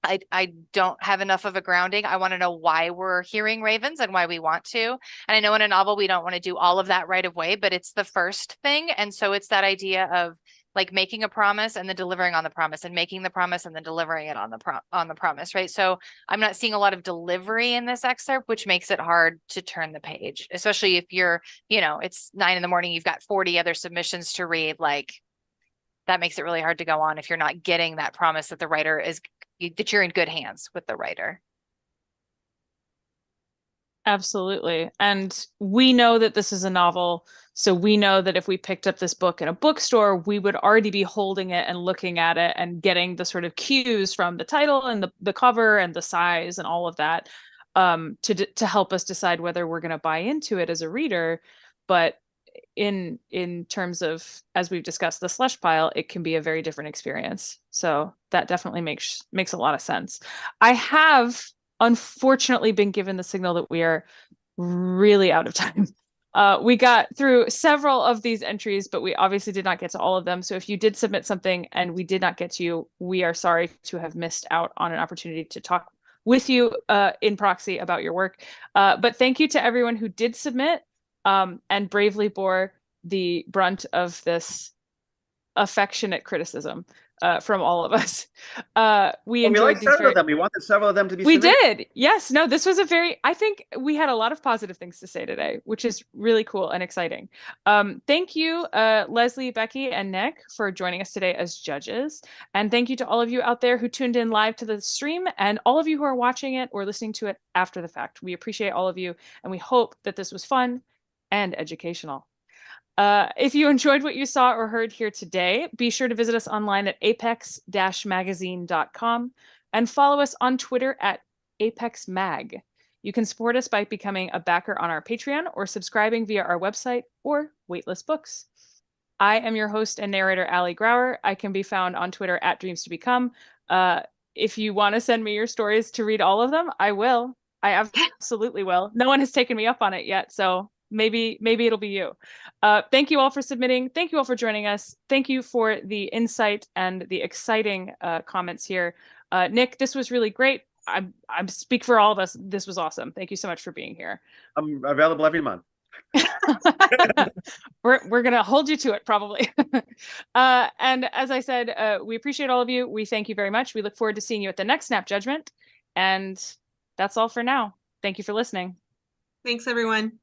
I don't have enough of a grounding. I want to know why we're hearing ravens and why we want to. And I know in a novel, we don't want to do all of that right away, but it's the first thing. And so it's that idea of like making a promise and then delivering on the promise, and making the promise and then delivering it on the promise, right? So I'm not seeing a lot of delivery in this excerpt, which makes it hard to turn the page, especially if you're, it's 9 a.m, you've got 40 other submissions to read. Like that makes it really hard to go on if you're not getting that promise that the writer is, that you're in good hands with the writer. Absolutely. And we know that this is a novel. So we know that if we picked up this book in a bookstore, we would already be holding it and looking at it and getting the sort of cues from the title and the cover and the size and all of that to help us decide whether we're going to buy into it as a reader. But in terms of, as we've discussed, the slush pile, it can be a very different experience. So that definitely makes a lot of sense. I have unfortunately been given the signal that we are really out of time. We got through several of these entries, but we obviously did not get to all of them. So if you did submit something and we did not get to you, we are sorry to have missed out on an opportunity to talk with you in proxy about your work. But thank you to everyone who did submit and bravely bore the brunt of this affectionate criticism from all of us. We enjoyed these several of them. We wanted several of them to be submitted. We did. Yes. No, this was I think we had a lot of positive things to say today, which is really cool and exciting. Thank you, Leslie, Becky, and Nick for joining us today as judges. And thank you to all of you out there who tuned in live to the stream, and all of you who are watching it or listening to it after the fact. We appreciate all of you, and we hope that this was fun and educational. If you enjoyed what you saw or heard here today, be sure to visit us online at apex-magazine.com and follow us on Twitter at apexmag. You can support us by becoming a backer on our Patreon or subscribing via our website or waitlist books. I am your host and narrator, Aly Grauer. I can be found on Twitter at Dreams to Become. If you want to send me your stories to read all of them, I will. I absolutely will. No one has taken me up on it yet, so maybe it'll be you. Thank you all for submitting. Thank you all for joining us. Thank you for the insight and the exciting comments here. Nick, this was really great. I speak for all of us. This was awesome. Thank you so much for being here. I'm available every month. We're gonna hold you to it probably. And as I said, we appreciate all of you. We thank you very much. We look forward to seeing you at the next Snap Judgment. And that's all for now. Thank you for listening. Thanks, everyone.